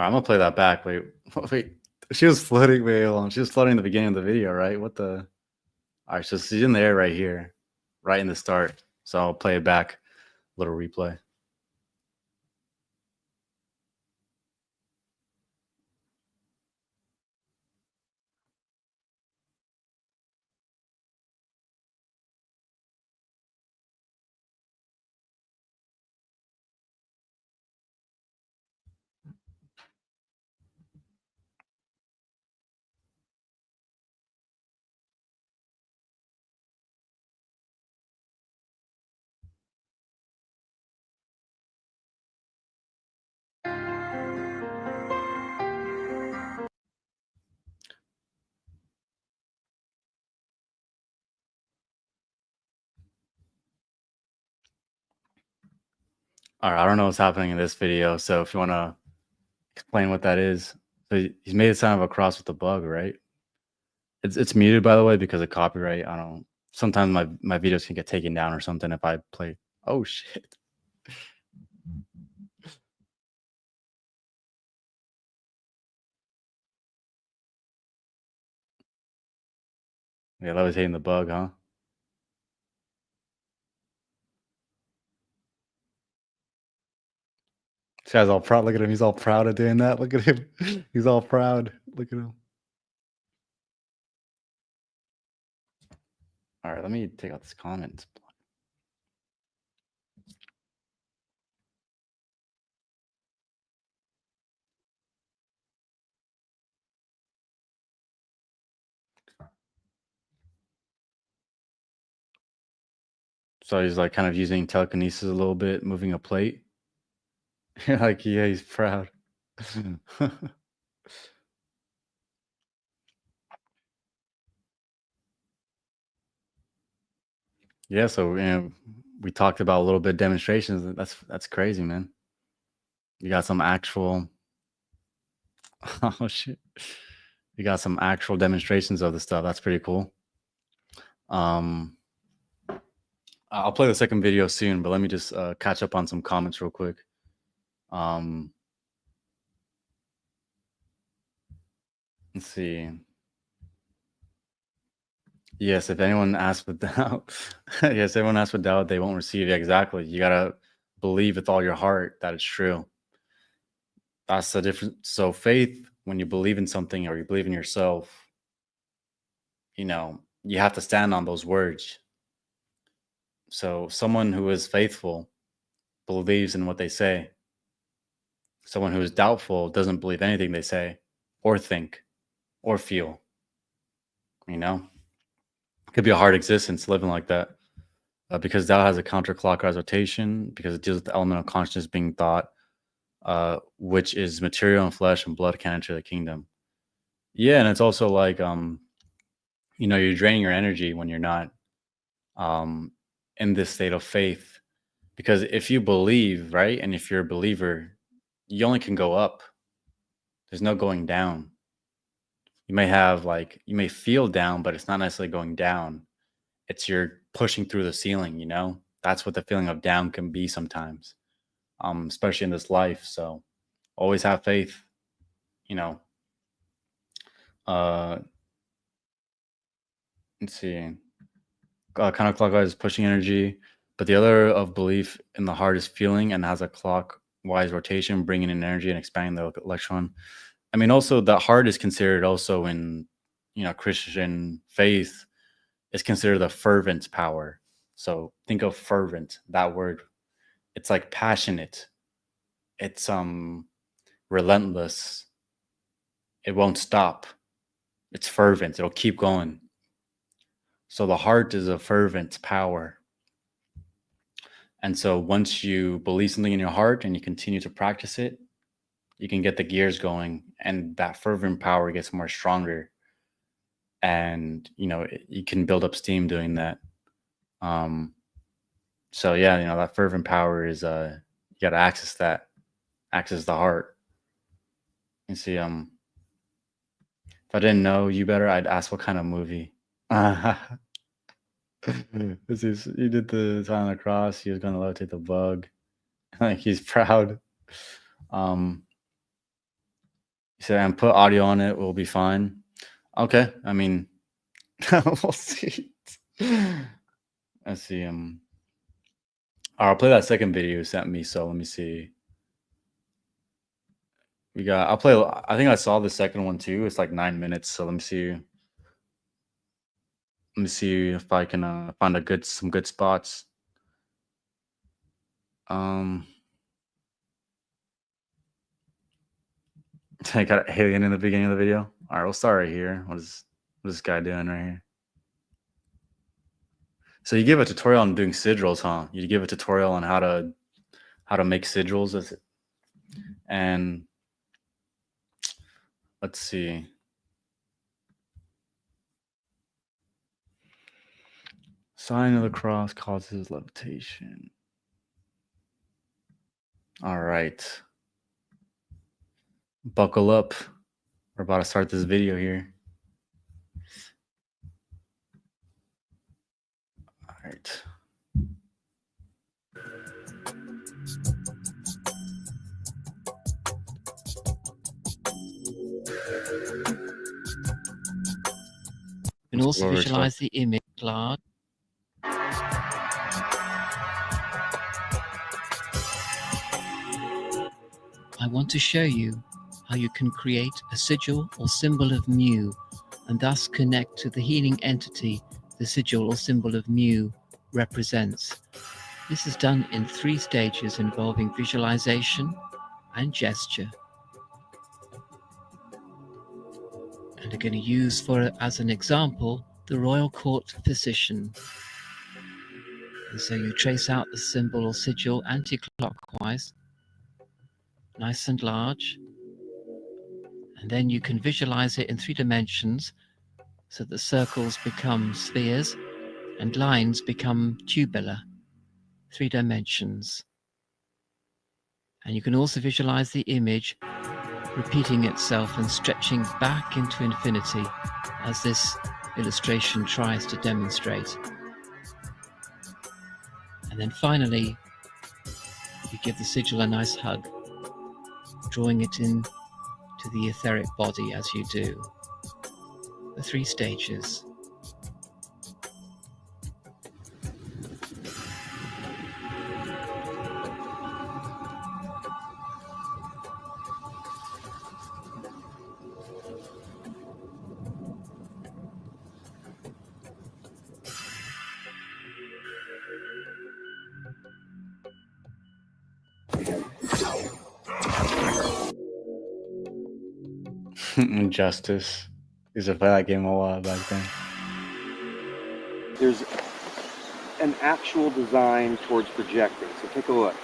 right. I'm gonna play that back. Wait, wait. She was floating. Wait, hold on. She was floating in the beginning of the video, right? What the? All right, so she's in the air right here, right in the start. So I'll play it back. Little replay. All right, I don't know what's happening in this video, so if you want to explain what that is. So he's made it sound of a cross with a bug, right? It's muted, by the way, because of copyright. I don't. Sometimes my videos can get taken down or something if I play. Oh shit! Yeah, levitating the bug, huh? This guy's all proud. Look at him. He's all proud of doing that. Look at him. He's all proud. Look at him. All right, let me take out this comment. So he's like kind of using telekinesis a little bit, moving a plate. Like, yeah, he's proud. Yeah, so we talked about a little bit demonstrations. That's crazy, man. You got some actual oh shit. You got some actual demonstrations of the stuff. That's pretty cool. Um I'll play the second video soon, but let me just catch up on some comments real quick. Um let's see. Yes, if anyone asks with doubt, yes, everyone asks with doubt, they won't receive it. Exactly. You gotta believe with all your heart that it's true. That's the difference. So faith, when you believe in something or you believe in yourself, you have to stand on those words. So someone who is faithful believes in what they say. Someone who is doubtful doesn't believe anything they say or think or feel. You know, it could be a hard existence living like that because doubt has a counterclockwise rotation because it deals with the element of consciousness being thought, which is material and flesh and blood can enter the kingdom. Yeah, and it's also like you're draining your energy when you're not um, in this state of faith. Because if you believe, right, and if you're a believer, you only can go up. There's no going down. You may feel down, but it's not necessarily going down. It's you're pushing through the ceiling, That's what the feeling of down can be sometimes, especially in this life. So always have faith, you know. Uh, let's see. Counterclockwise is pushing energy, but the other of belief in the heart is feeling and has a clockwise rotation, bringing in energy and expanding the electron. I mean, also the heart is considered also in, Christian faith is considered the fervent power. So think of fervent, that word. It's like passionate. It's relentless. It won't stop. It's fervent. It'll keep going. So the heart is a fervent power. And so once you believe something in your heart and you continue to practice it, you can get the gears going, and that fervent power gets more stronger. And, you can build up steam doing that. So yeah, that fervent power is, you got to access the heart. And see, if I didn't know you better, I'd ask what kind of movie. He did the sign on the cross. He was going to levitate the bug. Like, he's proud. He said, and put audio on it, we'll be fine. Okay. I mean, we'll see. Let's see. I'll play that second video you sent me. So let me see. I think I saw the second one too. It's like 9 minutes. So let me see. Let me see if I can find some good spots. I got alien in the beginning of the video. All right, we'll start right here. What is this guy doing right here? So you give a tutorial on doing sigils, huh? You give a tutorial on how to make sigils, and let's see. Sign of the cross causes levitation. All right. Buckle up. We're about to start this video here. All right. You can also visualize the image large. I want to show you how you can create a sigil or symbol of mu and thus connect to the healing entity the sigil or symbol of mu represents. This is done in 3 stages involving visualization and gesture. And I'm going to use as an example the Royal Court Physician. And so you trace out the symbol or sigil anti-clockwise, nice and large, and then you can visualize it in 3 dimensions so that circles become spheres and lines become tubular, 3 dimensions. And you can also visualize the image repeating itself and stretching back into infinity, as this illustration tries to demonstrate. And then finally, you give the sigil a nice hug, drawing it in to the etheric body as you do. The 3 stages. Injustice. Used to play that game a lot back then. There's an actual design towards projecting, so take a look.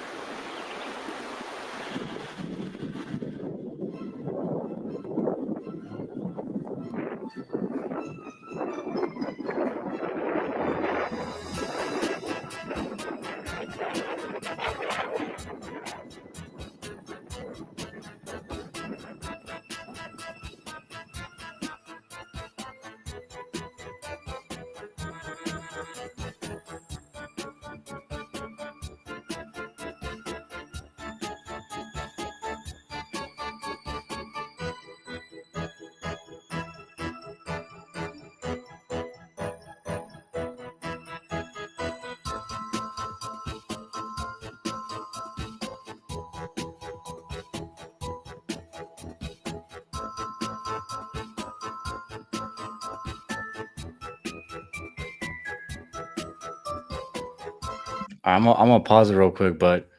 I'm gonna pause it real quick, but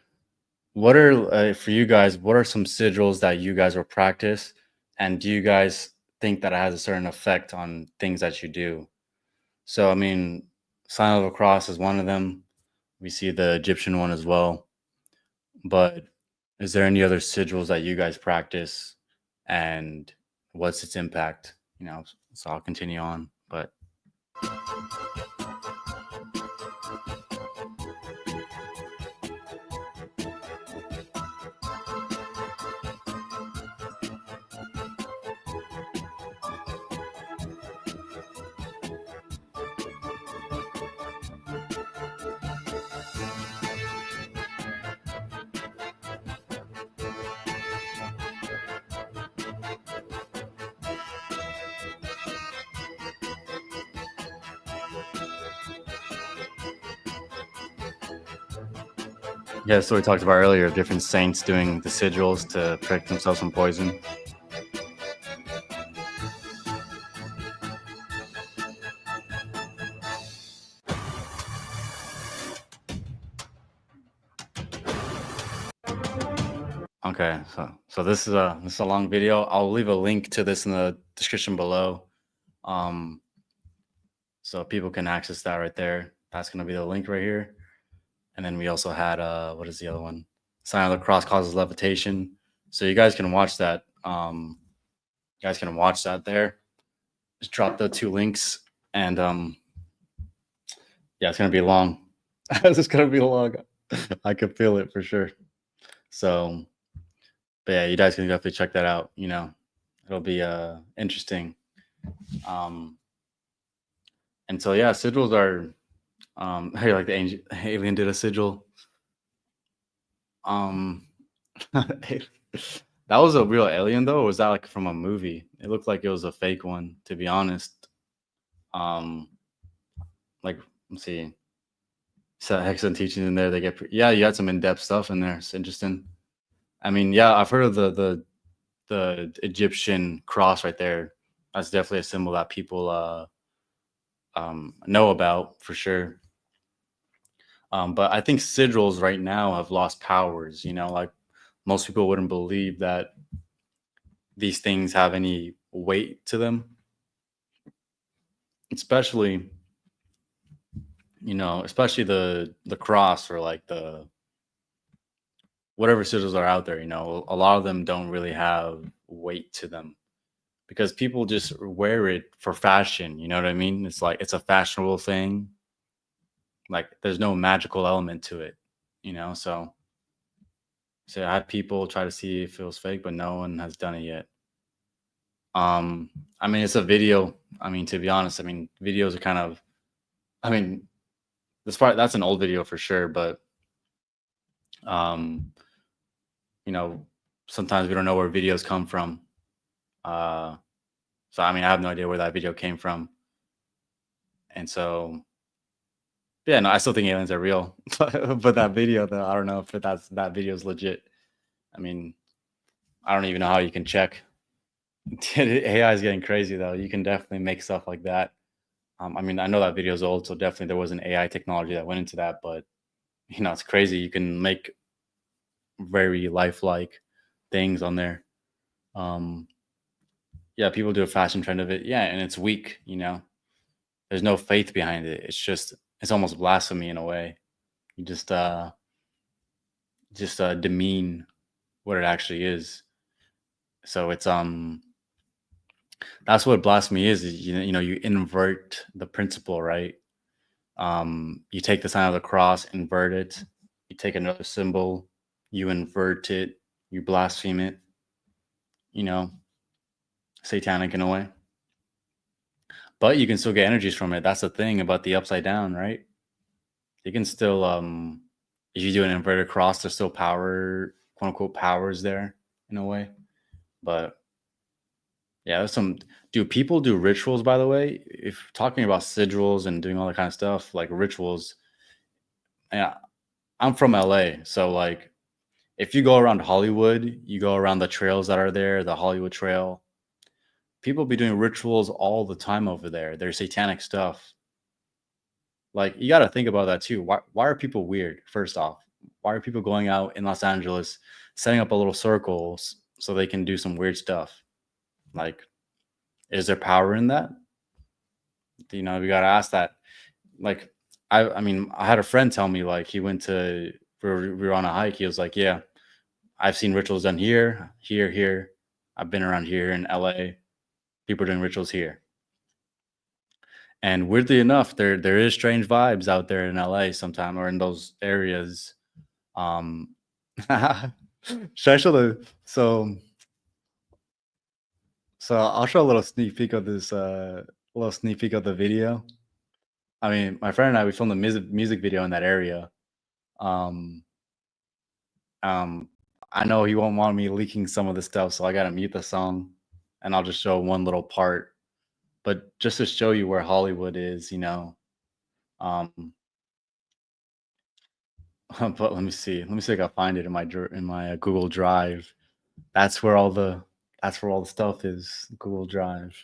what are for you guys? What are some sigils that you guys will practice, and do you guys think that it has a certain effect on things that you do? So, I mean, sign of the cross is one of them. We see the Egyptian one as well. But is there any other sigils that you guys practice, and what's its impact? So I'll continue on. But yeah, so we talked about earlier, different saints doing the sigils to protect themselves from poison. Okay, so this is a long video. I'll leave a link to this in the description below. So people can access that right there. That's gonna be the link right here. And then we also had what is the other one? Sign of the cross causes levitation. So you guys can watch that. You guys can watch that there. Just drop the 2 links, and yeah, it's gonna be long. It's gonna be long. I can feel it for sure. So, but yeah, you guys can definitely check that out. It'll be interesting. And so yeah, sigils are hey, like the alien did a sigil. That was a real alien though, or was that like from a movie? It looked like it was a fake one, to be honest. Like, let's see. So excellent teachings in there. They get yeah, you got some in-depth stuff in there. It's interesting. I mean, yeah, I've heard of the Egyptian cross right there. That's definitely a symbol that people know about for sure. But I think sigils right now have lost powers. Like most people wouldn't believe that these things have any weight to them, especially especially the cross, or like the whatever sigils are out there. A lot of them don't really have weight to them because people just wear it for fashion. You know what I mean? It's like it's a fashionable thing. Like there's no magical element to it. So I had people try to see if it was fake, but no one has done it yet. I mean, it's a video. I mean, to be honest, I mean, videos are kind of, I mean, that's an old video for sure, but um, sometimes we don't know where videos come from. So I mean, I have no idea where that video came from. And so yeah, no, I still think aliens are real. But that video though, I don't know if that video is legit. I mean, I don't even know how you can check. AI is getting crazy though. You can definitely make stuff like that. I mean, I know that video is old, so definitely there was an AI technology that went into that, but it's crazy. You can make very lifelike things on there. Yeah, people do a fashion trend of it. Yeah, and it's weak, There's no faith behind it. It's almost blasphemy in a way. You just demean what it actually is. So it's that's what blasphemy is you invert the principle, right? You take the sign of the cross, invert it. You take another symbol, you invert it, you blaspheme it. Satanic in a way. But you can still get energies from it. That's the thing about the upside down, right? You can still if you do an inverted cross, there's still power, quote unquote, powers there in a way. But yeah, do people do rituals, by the way? If talking about sigils and doing all that kind of stuff, like rituals, yeah, I'm from LA. So like if you go around Hollywood, you go around the trails that are there, the Hollywood Trail, people be doing rituals all the time over there. There's satanic stuff. Like, you got to think about that too. Why are people weird? First off, why are people going out in Los Angeles, setting up a little circles so they can do some weird stuff? Like, is there power in that? You know, we got to ask that. Like, I mean, I had a friend tell me, like, he went to, we were on a hike. He was like, yeah, I've seen rituals done here, here, here. I've been around here in LA. People are doing rituals here. And weirdly enough, there is strange vibes out there in LA sometime, or in those areas. Should I show the so I'll show a little sneak peek of this little sneak peek of the video. I mean, my friend and I, we filmed a music video in that area. Um I know he won't want me leaking some of the stuff, so I gotta mute the song, and I'll just show one little part. But just to show you where Hollywood is, you know. But let me see. Let me see if I can find it in my Google Drive. That's where all the stuff is. Google Drive.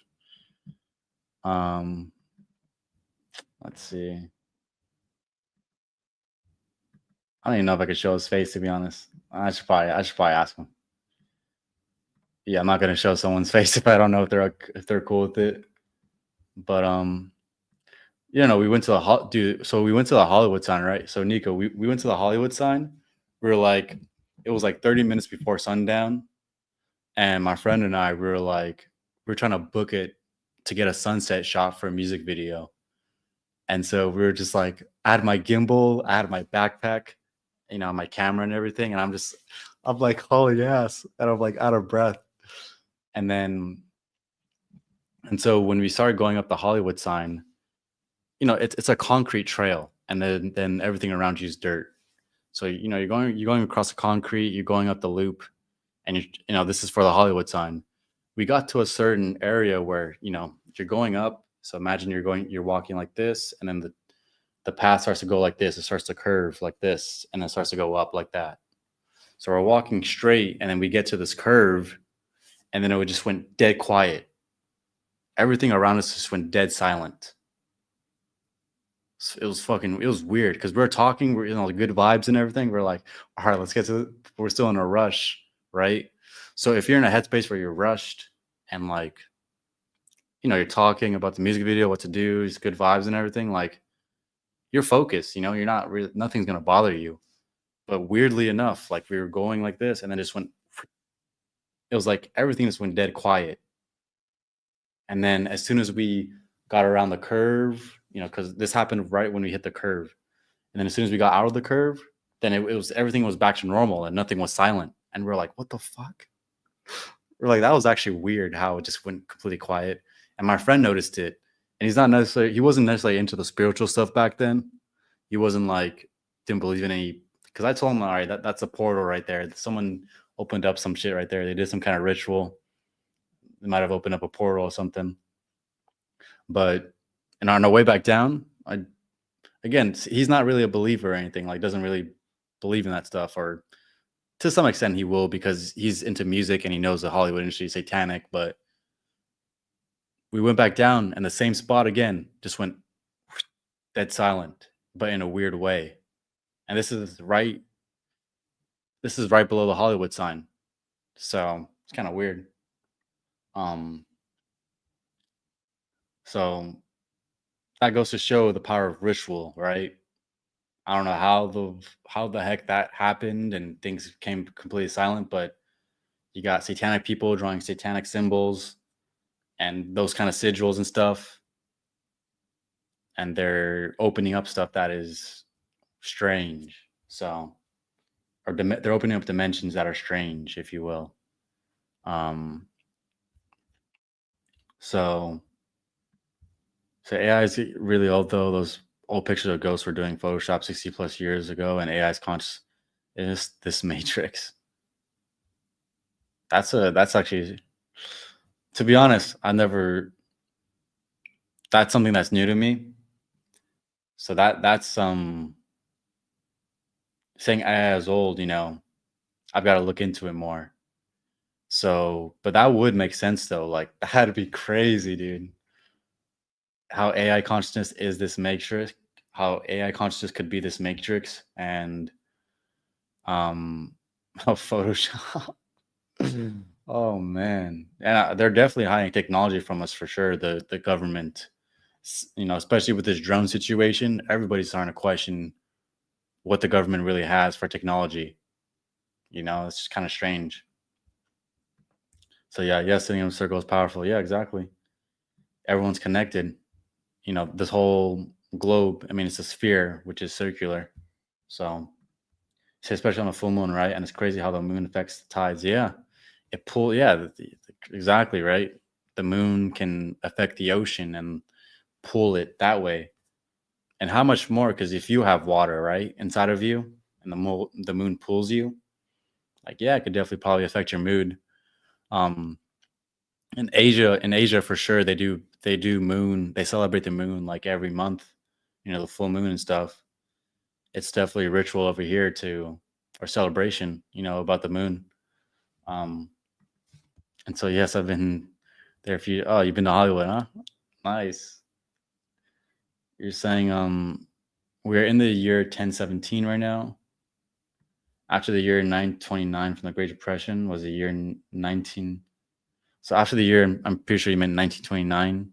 Let's see. I don't even know if I could show his face, to be honest. I should probably ask him. Yeah, I'm not gonna show someone's face if I don't know if they're cool with it. But you know, we went to we went to the Hollywood sign, right? So Nico, we went to the Hollywood sign. We were like, it was like 30 minutes before sundown. And my friend and I, we were trying to book it to get a sunset shot for a music video. And so we were just like, I had my gimbal, I had my backpack, you know, my camera and everything. And I'm like, holy ass. And I'm like out of breath. And so when we started going up the Hollywood sign, you know, it's a concrete trail. And then everything around you is dirt. So, you know, you're going across the concrete, you're going up the loop. And you know, this is for the Hollywood sign. We got to a certain area where, you know, you're going up. So imagine you're walking like this, and then the path starts to go like this. It starts to curve like this, and it starts to go up like that. So we're walking straight, and then we get to this curve, and then it just went dead quiet. Everything around us just went dead silent. It was weird because we were talking, we're, you know, the good vibes and everything. We're like, all right, let's get to we're still in a rush, right? So if you're in a headspace where you're rushed and, like, you know, you're talking about the music video, what to do, it's good vibes and everything, like, you're focused, you know, you're not really, nothing's gonna bother you. But weirdly enough, like, we were going like this, and then it was like everything just went dead quiet. And then as soon as we got around the curve, you know, because this happened right when we hit the curve. And then as soon as we got out of the curve, then it was everything was back to normal and nothing was silent. And we're like, what the fuck? We're like, that was actually weird how it just went completely quiet. And my friend noticed it. And he wasn't necessarily into the spiritual stuff back then. He wasn't like, didn't believe in any, because I told him, all right, that's a portal right there. Someone opened up some shit right there. They did some kind of ritual. They might have opened up a portal or something. But and on our way back down, again, he's not really a believer or anything, like, doesn't really believe in that stuff, or to some extent he will because he's into music and he knows the Hollywood industry is satanic. But we went back down and the same spot again just went dead silent, but in a weird way. And this is right below the Hollywood sign. So it's kind of weird. So that goes to show the power of ritual, right? I don't know how the heck that happened and things became completely silent, but you got satanic people drawing satanic symbols and those kind of sigils and stuff, and they're opening up stuff that is strange. So, or they're opening up dimensions that are strange, if you will. So AI is really old, though. Those old pictures of ghosts were doing Photoshop 60 plus years ago, and AI is conscious. Is this Matrix? That's actually, to be honest, that's something that's new to me. So that's saying AI is old, you know, I've got to look into it more. So, but that would make sense though. Like, that'd be crazy, dude. How AI consciousness is this Matrix? how AI consciousness could be this matrix, and how Photoshop. Oh man, and they're definitely hiding technology from us for sure. The government, especially with this drone situation, everybody's starting to question what the government really has for technology. It's just kind of strange. So yeah, yes, sitting in a circle is powerful. Yeah, exactly. Everyone's connected. This whole globe. I mean, it's a sphere which is circular. So, especially on a full moon, right? And it's crazy how the moon affects the tides. Yeah, it pull. Yeah, exactly right. The moon can affect the ocean and pull it that way. And how much more? Because if you have water, right, inside of you, and the moon pulls you, like, yeah, it could definitely probably affect your mood. In Asia for sure, they do moon. They celebrate the moon like every month. The full moon and stuff. It's definitely a ritual over here or celebration. About the moon. Um, and so yes, I've been there. You've been to Hollywood, huh? Nice. You're saying we're in the year 1017 right now. After the year 929 from the Great Depression was the year 19. So after the year, I'm pretty sure you meant 1929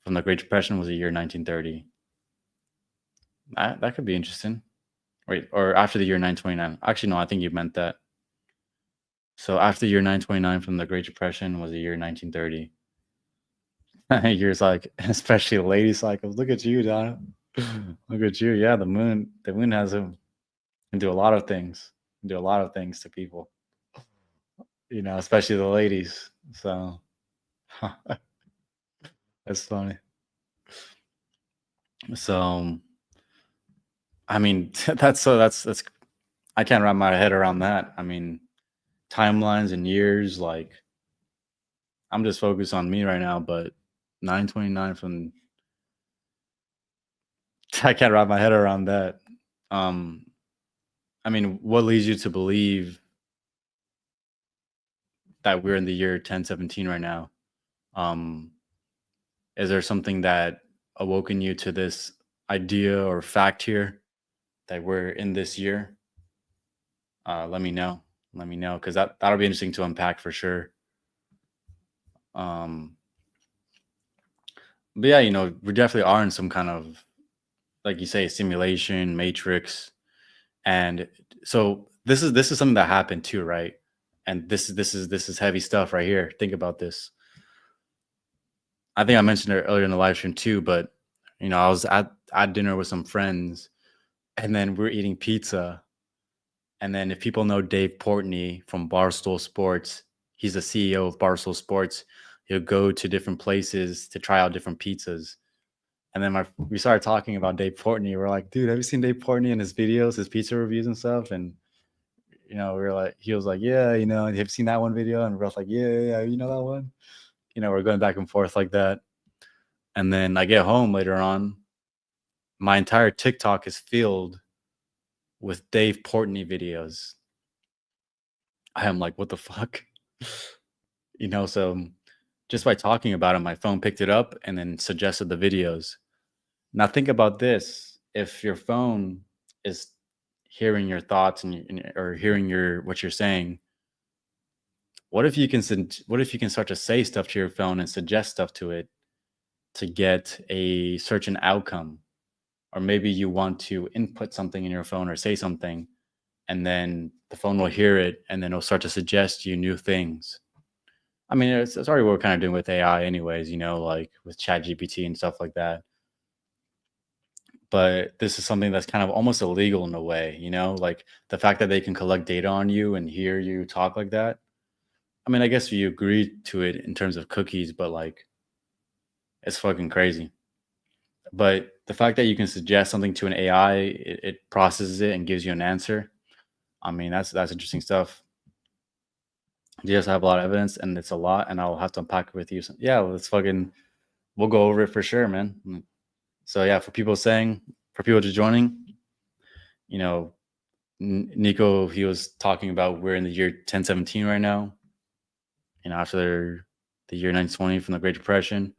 from the Great Depression was the year 1930. That could be interesting. Wait, or after the year 929. Actually, no, I think you meant that. So after the year 929 from the Great Depression was the year 1930. Years like, especially the lady cycles. Look at you, Donna. Look at you. Yeah, the moon can do a lot of things. Can do a lot of things to people. Especially the ladies. So that's funny. So I mean, that's I can't wrap my head around that. I mean, timelines and years, like I'm just focused on me right now, but 929 from I can't wrap my head around that. I mean, what leads you to believe that we're in the year 1017 right now? Is there something that awoken you to this idea or fact here that we're in this year? Let me know. Let me know, because that'll be interesting to unpack for sure. But yeah, we definitely are in some kind of, like you say, simulation matrix, and so this is something that happened too, right? And this is heavy stuff right here. Think about this. I think I mentioned it earlier in the live stream too, but I was at dinner with some friends, and then we're eating pizza. And then if people know Dave Portnoy from Barstool Sports, he's the CEO of Barstool Sports. He'll go to different places to try out different pizzas. And then we started talking about Dave Portnoy. We're like, dude, have you seen Dave Portnoy in his videos, his pizza reviews and stuff? And we were like, he was like, yeah, have you seen that one video? And we're both like, yeah, you know that one? We're going back and forth like that. And then I get home later on, my entire TikTok is filled with Dave Portnoy videos. I am like, what the fuck? So just by talking about it, my phone picked it up and then suggested the videos. Now think about this. If your phone is hearing your thoughts or hearing what you're saying, what if you can start to say stuff to your phone and suggest stuff to it to get a certain outcome? Or maybe you want to input something in your phone or say something, and then the phone will hear it and then it'll start to suggest you new things. I mean, it's already what we're kind of doing with AI anyways, like with ChatGPT and stuff like that. But this is something that's kind of almost illegal in a way, like the fact that they can collect data on you and hear you talk like that. I mean, I guess you agree to it in terms of cookies, but like, it's fucking crazy. But the fact that you can suggest something to an AI, it processes it and gives you an answer. I mean, that's interesting stuff. Yes, I have a lot of evidence, and it's a lot, and I'll have to unpack it with you. So, yeah, we'll go over it for sure, man. So yeah, for people just joining, Nico, he was talking about we're in the year 1017 right now. After the year 1920 from the Great Depression.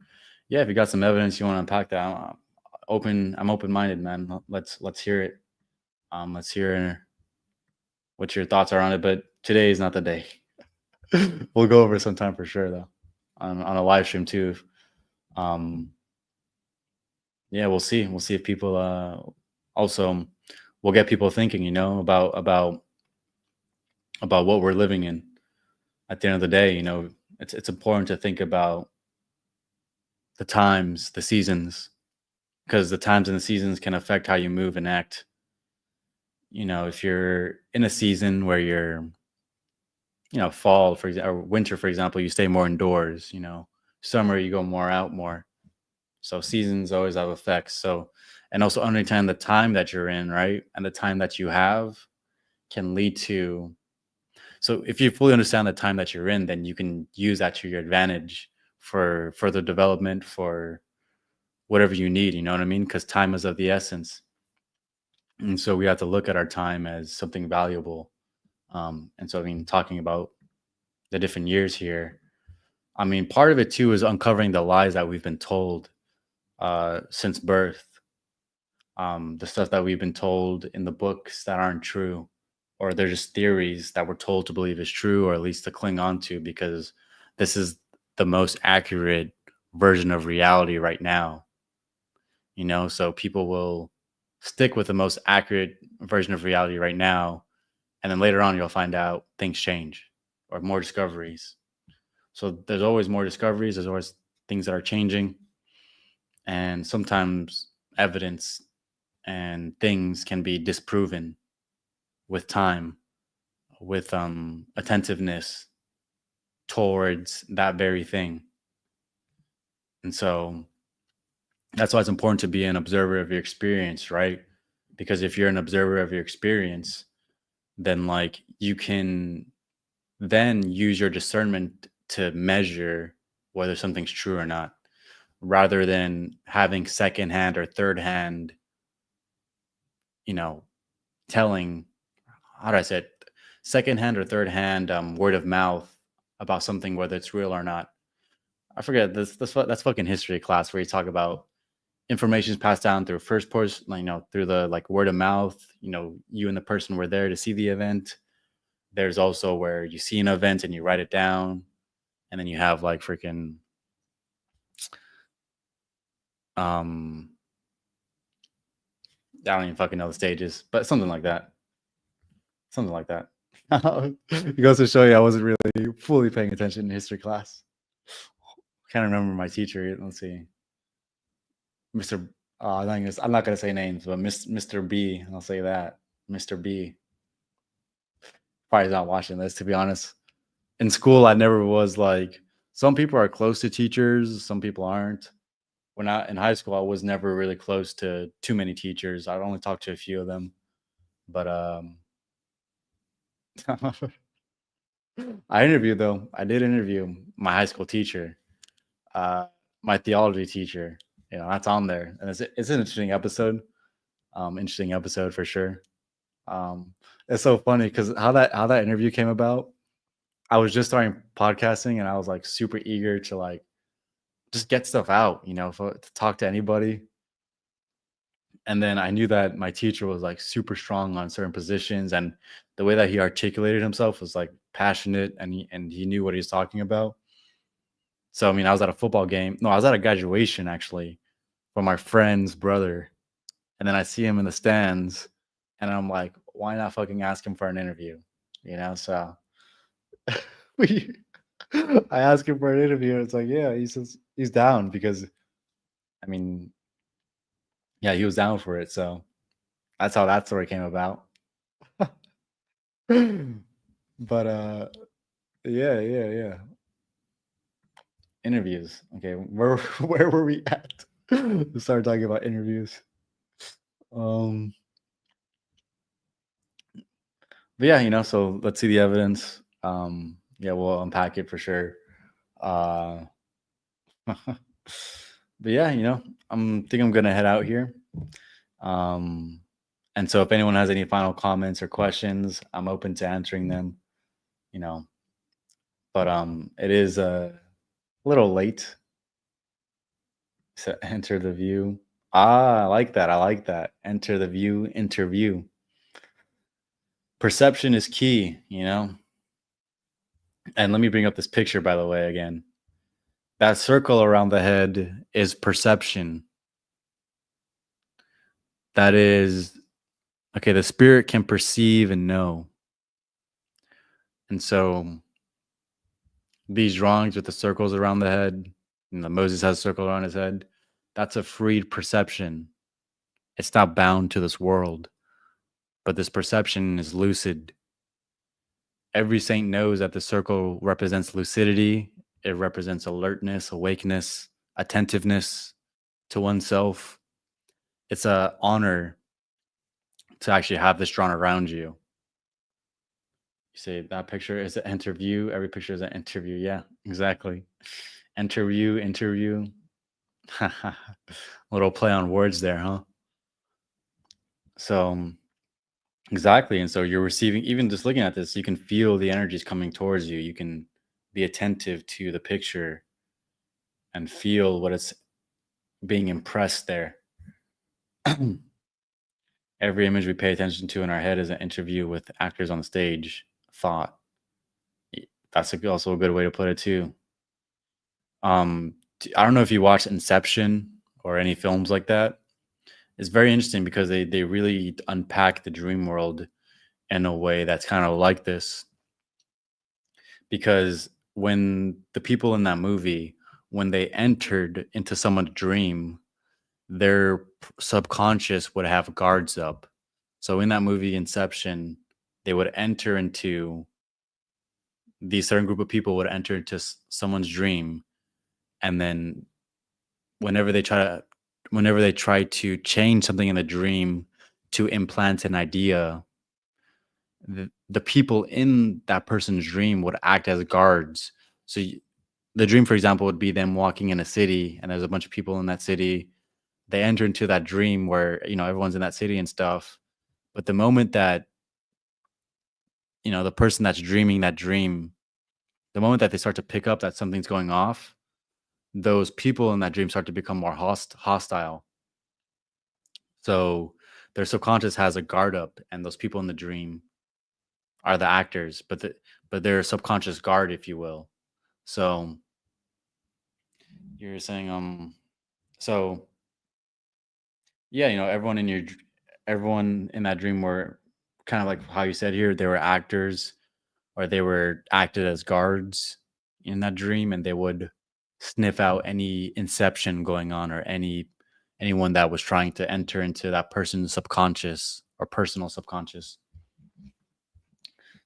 Yeah, if you got some evidence you want to unpack that, I'm open-minded, man. Let's hear it. Let's hear what your thoughts are on it. But today is not the day. We'll go over it sometime for sure, though, on a live stream too. Yeah, we'll see. We'll see if people also we'll get people thinking, about what we're living in. At the end of the day, it's important to think about the times, the seasons, because the times and the seasons can affect how you move and act. If you're in a season where you're, fall, for example, or winter, for example, you stay more indoors. Summer, you go more out more. So seasons always have effects. So, and also understand the time that you're in, right? And the time that you have can lead to. So if you fully understand the time that you're in, then you can use that to your advantage for further development, for whatever you need. You know what I mean? Because time is of the essence. And so we have to look at our time as something valuable. And so, talking about the different years here, part of it too is uncovering the lies that we've been told since birth. The stuff that we've been told in the books that aren't true, or they're just theories that we're told to believe is true, or at least to cling on to, because this is the most accurate version of reality right now. So people will stick with the most accurate version of reality right now, and then later on you'll find out things change or more discoveries. So there's always more discoveries, there's always things that are changing, and sometimes evidence and things can be disproven with time, with attentiveness towards that very thing. And so that's why it's important to be an observer of your experience, right? Because if you're an observer of your experience, then you can then use your discernment to measure whether something's true or not, rather than having secondhand or third hand, telling, how do I say it, secondhand or third hand word of mouth about something, whether it's real or not. I forget that's fucking history class where you talk about information is passed down through first person, through the word of mouth. You and the person were there to see the event. There's also where you see an event and you write it down, and then you have freaking I don't even fucking know the stages, but something like that. Something like that. It goes to show you I wasn't really fully paying attention in history class. Can't remember my teacher. Let's see. Mr. I'm not gonna say names, but Mr. B. I'll say that. Mr. B. Probably not watching this, to be honest. In school, I never was some people are close to teachers, some people aren't. When I in high school, I was never really close to too many teachers. I'd only talk to a few of them. But I did interview my high school teacher, my theology teacher. That's on there, and it's an interesting episode. Interesting episode for sure. It's so funny because how that interview came about. I was just starting podcasting, and I was super eager to just get stuff out, to talk to anybody. And then I knew that my teacher was super strong on certain positions, and the way that he articulated himself was passionate, and he knew what he was talking about. So I was at a football game. No, I was at a graduation actually for my friend's brother, and then I see him in the stands, and I'm like, why not fucking ask him for an interview? So we I asked him for an interview, and it's yeah, he says he's down because yeah, he was down for it. So that's how that story came about. But yeah. Interviews. Okay, where were we at? We started talking about interviews. But yeah, so let's see the evidence. Yeah, we'll unpack it for sure. But yeah, I'm gonna head out here. And so if anyone has any final comments or questions, I'm open to answering them. But it is a little late to enter the view. I like that. I like that. Enter the view, interview. Perception is key, you know? And let me bring up this picture, by the way, again. That circle around the head is perception. That is, okay, the spirit can perceive and know. And so these drawings with the circles around the head, Moses has a circle around his head, that's a freed perception. It's not bound to this world, but this perception is lucid. Every saint knows that the circle represents lucidity. It represents alertness, awakeness, attentiveness to oneself. It's an honor to actually have this drawn around you. You say that picture is an interview. Every picture is an interview. Yeah, exactly. Interview. Little play on words there, huh? So, exactly. And so you're receiving, even just looking at this, you can feel the energies coming towards you. You can be attentive to the picture and feel what it's being impressed there. Every image we pay attention to in our head is an interview with actors on the stage. Thought. That's also a good way to put it too. I don't know if you watch Inception or any films like that. It's very interesting because they really unpack the dream world in a way that's kind of like this. Because when the people in that movie, when they entered into someone's dream, their subconscious would have guards up. So in that movie Inception, they would enter into these certain group of people would enter into someone's dream, and then whenever they try to change something in the dream to implant an idea, the people in that person's dream would act as guards. So the dream, for example, would be them walking in a city, and there's a bunch of people in that city. They enter into that dream where everyone's in that city and stuff. But the moment that the person that's dreaming that dream, the moment that they start to pick up that something's going off, those people in that dream start to become more hostile. So their subconscious has a guard up, and those people in the dream are the actors, but their subconscious guard, if you will. So you're saying, so yeah, everyone in that dream were kind of like how you said here, they were actors, or they were acted as guards in that dream, and they would sniff out any inception going on, or anyone that was trying to enter into that person's subconscious or personal subconscious.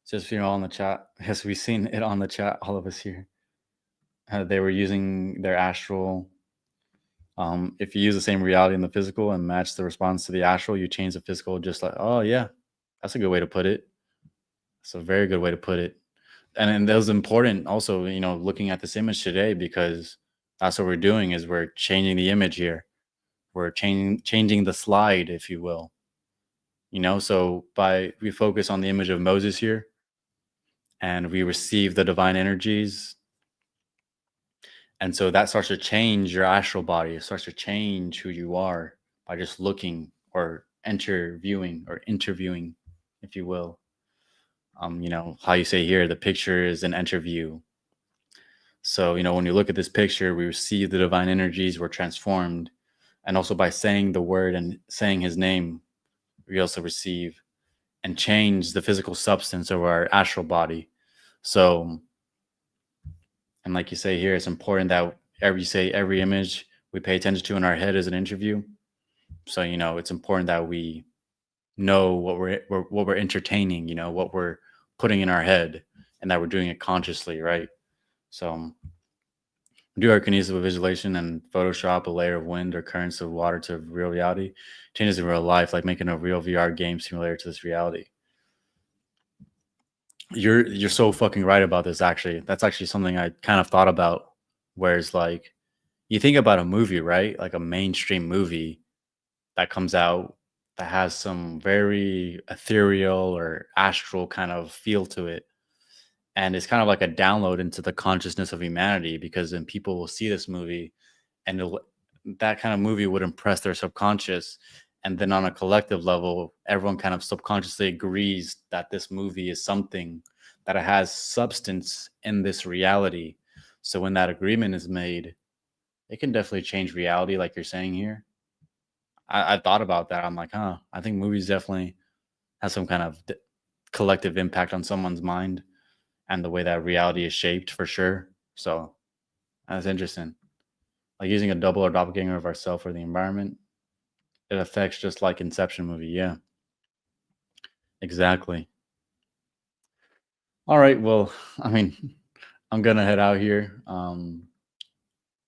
Just all in the chat. Yes, we've seen it on the chat, all of us here. They were using their astral. If you use the same reality in the physical and match the response to the astral, you change the physical. Just like, oh yeah, that's a good way to put it. It's a very good way to put it. And that was important also, looking at this image today, because that's what we're doing, is we're changing the image here. We're changing the slide, if you will. So we focus on the image of Moses here, and we receive the divine energies. And so that starts to change your astral body. It starts to change who you are by just looking, or interviewing, if you will. How you say here, the picture is an interview. So, when you look at this picture, we receive the divine energies, we're transformed. And also by saying the word and saying his name, we also receive and change the physical substance of our astral body. So, and like you say here, it's important that every image we pay attention to in our head is an interview. So, it's important that we know what we're entertaining, what we're putting in our head, and that we're doing it consciously, right? So do our kinesis with visualization and Photoshop a layer of wind or currents of water to real reality. Changes in real life, like making a real VR game simulator to this reality. You're so fucking right about this, actually. That's actually something I kind of thought about, where it's like, you think about a movie, right? Like a mainstream movie that comes out that has some very ethereal or astral kind of feel to it. And it's kind of like a download into the consciousness of humanity, because then people will see this movie and that kind of movie would impress their subconscious. And then on a collective level, everyone kind of subconsciously agrees that this movie is something that it has substance in this reality. So when that agreement is made, it can definitely change reality, like you're saying here. I thought about that. I'm like, I think movies definitely have some kind of collective impact on someone's mind and the way that reality is shaped for sure. So that's interesting. Like using a double or doppelganger of ourself or the environment, it affects just like Inception movie. Yeah, exactly. All right. Well, I mean, I'm gonna head out here.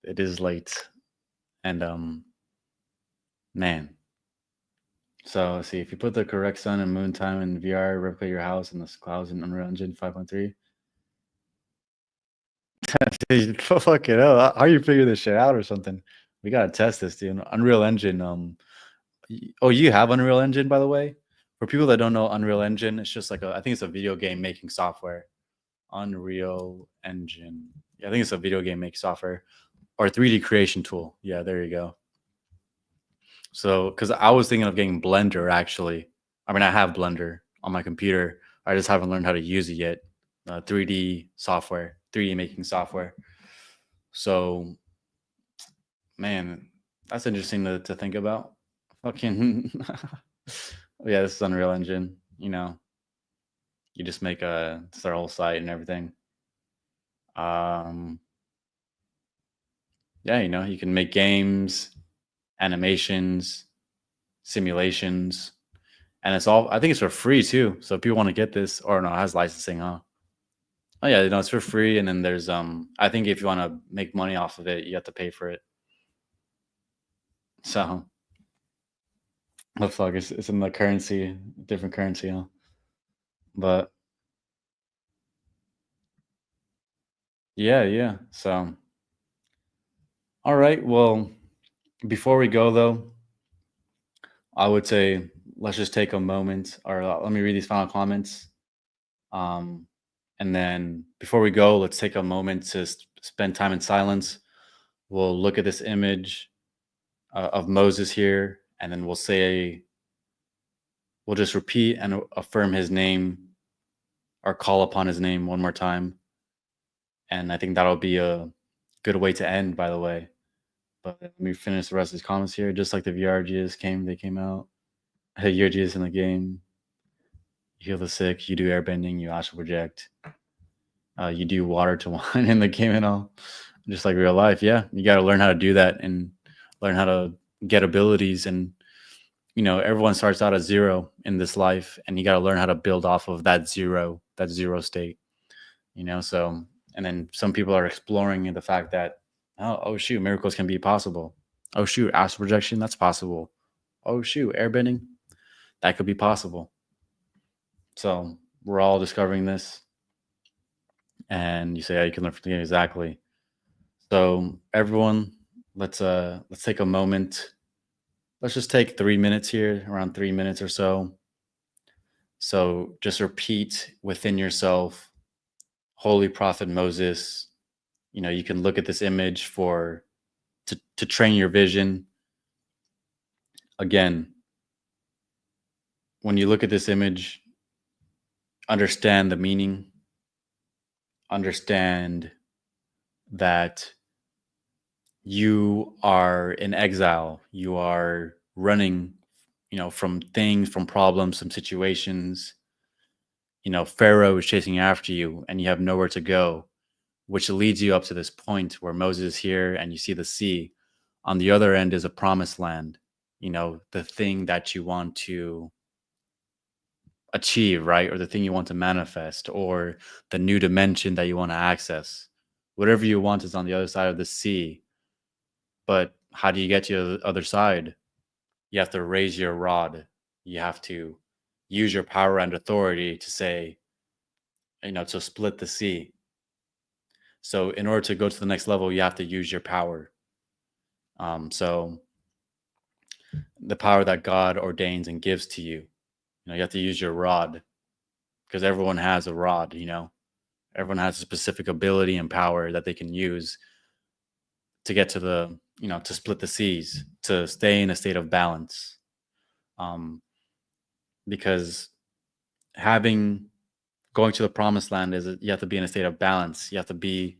It is late, and man. So let's see. If you put the correct sun and moon time in VR, replicate your house in the clouds in Unreal Engine 5.3. Fuck it up. How you figure this shit out or something? We gotta test this, dude. Unreal Engine. Oh, you have Unreal Engine, by the way. For people that don't know Unreal Engine, it's just like I think it's a video game making software. Unreal Engine. Yeah, I think it's a video game making software or 3D creation tool. Yeah, there you go. So, because I was thinking of getting Blender actually. I mean, I have Blender on my computer. I just haven't learned how to use it yet. 3D software, 3D making software. So, man, that's interesting to think about. Fucking, yeah, this is Unreal Engine. You know, you just make their whole site and everything. Yeah, you know, you can make games, animations, simulations, and it's all. I think it's for free too. So if people want to get this, or no, it has licensing, huh? Oh yeah, no, it's for free. And then there's I think if you want to make money off of it, you have to pay for it. So, what the fuck? It's in the currency, different currency, huh? But yeah. So, all right. Well, before we go though, I would say let's just take a moment, or let me read these final comments. And then before we go, let's take a moment to spend time in silence. We'll look at this image of Moses here, and then we'll just repeat and affirm his name or call upon his name one more time. And I think that'll be a good way to end, by the way. But let me finish the rest of these comments here. Just like the VRGs they came out. Hey, VRGs in the game. You heal the sick, you do airbending, you astral project. You do water to wine in the game and all. Just like real life. Yeah. You got to learn how to do that and learn how to get abilities. And, you know, everyone starts out at zero in this life, and you got to learn how to build off of that zero state, you know? So, and then some people are exploring the fact that, oh shoot, miracles can be possible. Oh shoot, astral projection, that's possible. Oh shoot, airbending, that could be possible. So we're all discovering this. And you say, yeah, you can learn from the game. Exactly. So everyone, let's take a moment. Let's just take 3 minutes here, around 3 minutes or so. So just repeat within yourself, Holy Prophet Moses. You know, you can look at this image to train your vision. Again, when you look at this image, understand the meaning. Understand that you are in exile. You are running, you know, from things, from problems, some situations. You know, Pharaoh is chasing after you and you have nowhere to go, which leads you up to this point where Moses is here and you see the sea. On the other end is a promised land, you know, the thing that you want to achieve, right? Or the thing you want to manifest, or the new dimension that you want to access. Whatever you want is on the other side of the sea. But how do you get to the other side? You have to raise your rod. You have to use your power and authority to say, you know, to split the sea. So in order to go to the next level, you have to use your power. So the power that God ordains and gives to you, you know, you have to use your rod, because everyone has a rod, you know, everyone has a specific ability and power that they can use to get to the, to split the seas, to stay in a state of balance. Because going to the promised land is you have to be in a state of balance. You have to be,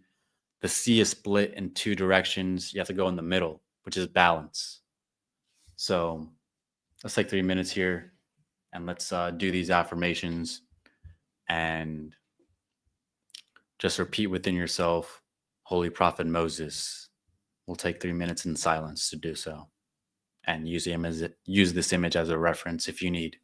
the sea is split in two directions. You have to go in the middle, which is balance. So let's take 3 minutes here and let's do these affirmations and just repeat within yourself, Holy Prophet Moses. We'll take 3 minutes in silence to do so, and use this image as a reference if you need.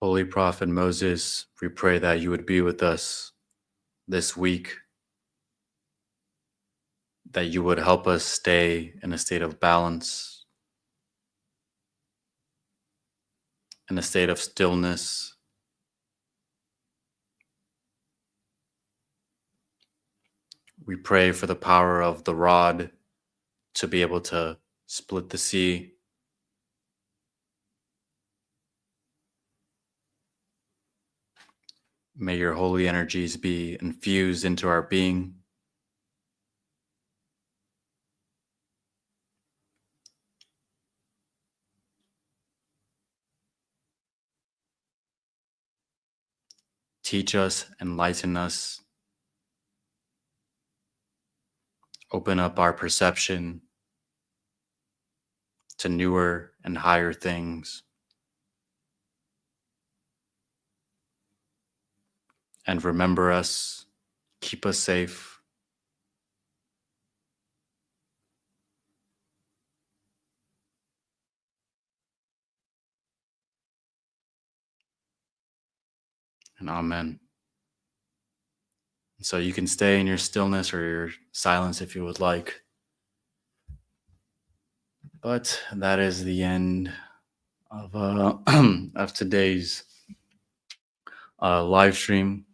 Holy Prophet Moses, we pray that you would be with us this week, that you would help us stay in a state of balance, in a state of stillness. We pray for the power of the rod to be able to split the sea. May your holy energies be infused into our being. Teach us, enlighten us, open up our perception to newer and higher things. and remember us, keep us safe. And amen. So you can stay in your stillness or your silence if you would like. But that is the end of of today's live stream.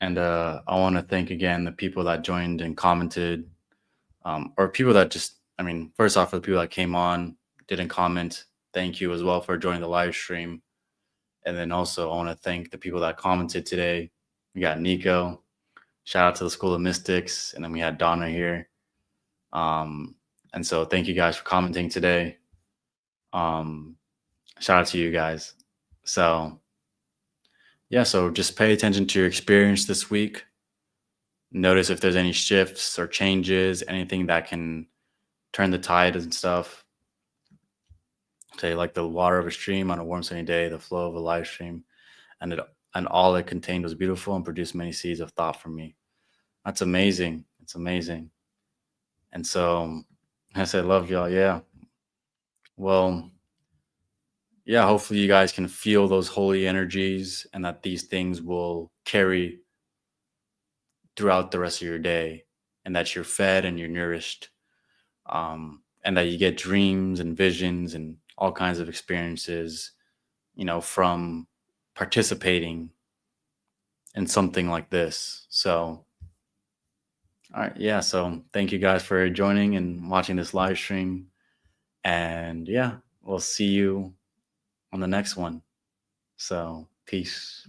And I want to thank again the people that joined and commented, or people that just, first off, for the people that came on, didn't comment, thank you as well for joining the live stream. And then also I want to thank the people that commented today. We got Nico, shout out to the School of Mystics, and then we had Donna here. And so thank you guys for commenting today. Shout out to you guys. So yeah, so just pay attention to your experience this week. Notice if there's any shifts or changes, anything that can turn the tide and stuff. Say like the water of a stream on a warm sunny day, the flow of a live stream, and all it contained was beautiful and produced many seeds of thought for me. That's amazing. It's amazing. And so I said, love y'all. Yeah. Well, yeah, hopefully you guys can feel those holy energies and that these things will carry throughout the rest of your day, and that you're fed and you're nourished, and that you get dreams and visions and all kinds of experiences, from participating in something like this. So, all right. Yeah. So thank you guys for joining and watching this live stream. And yeah, we'll see you on the next one. So peace.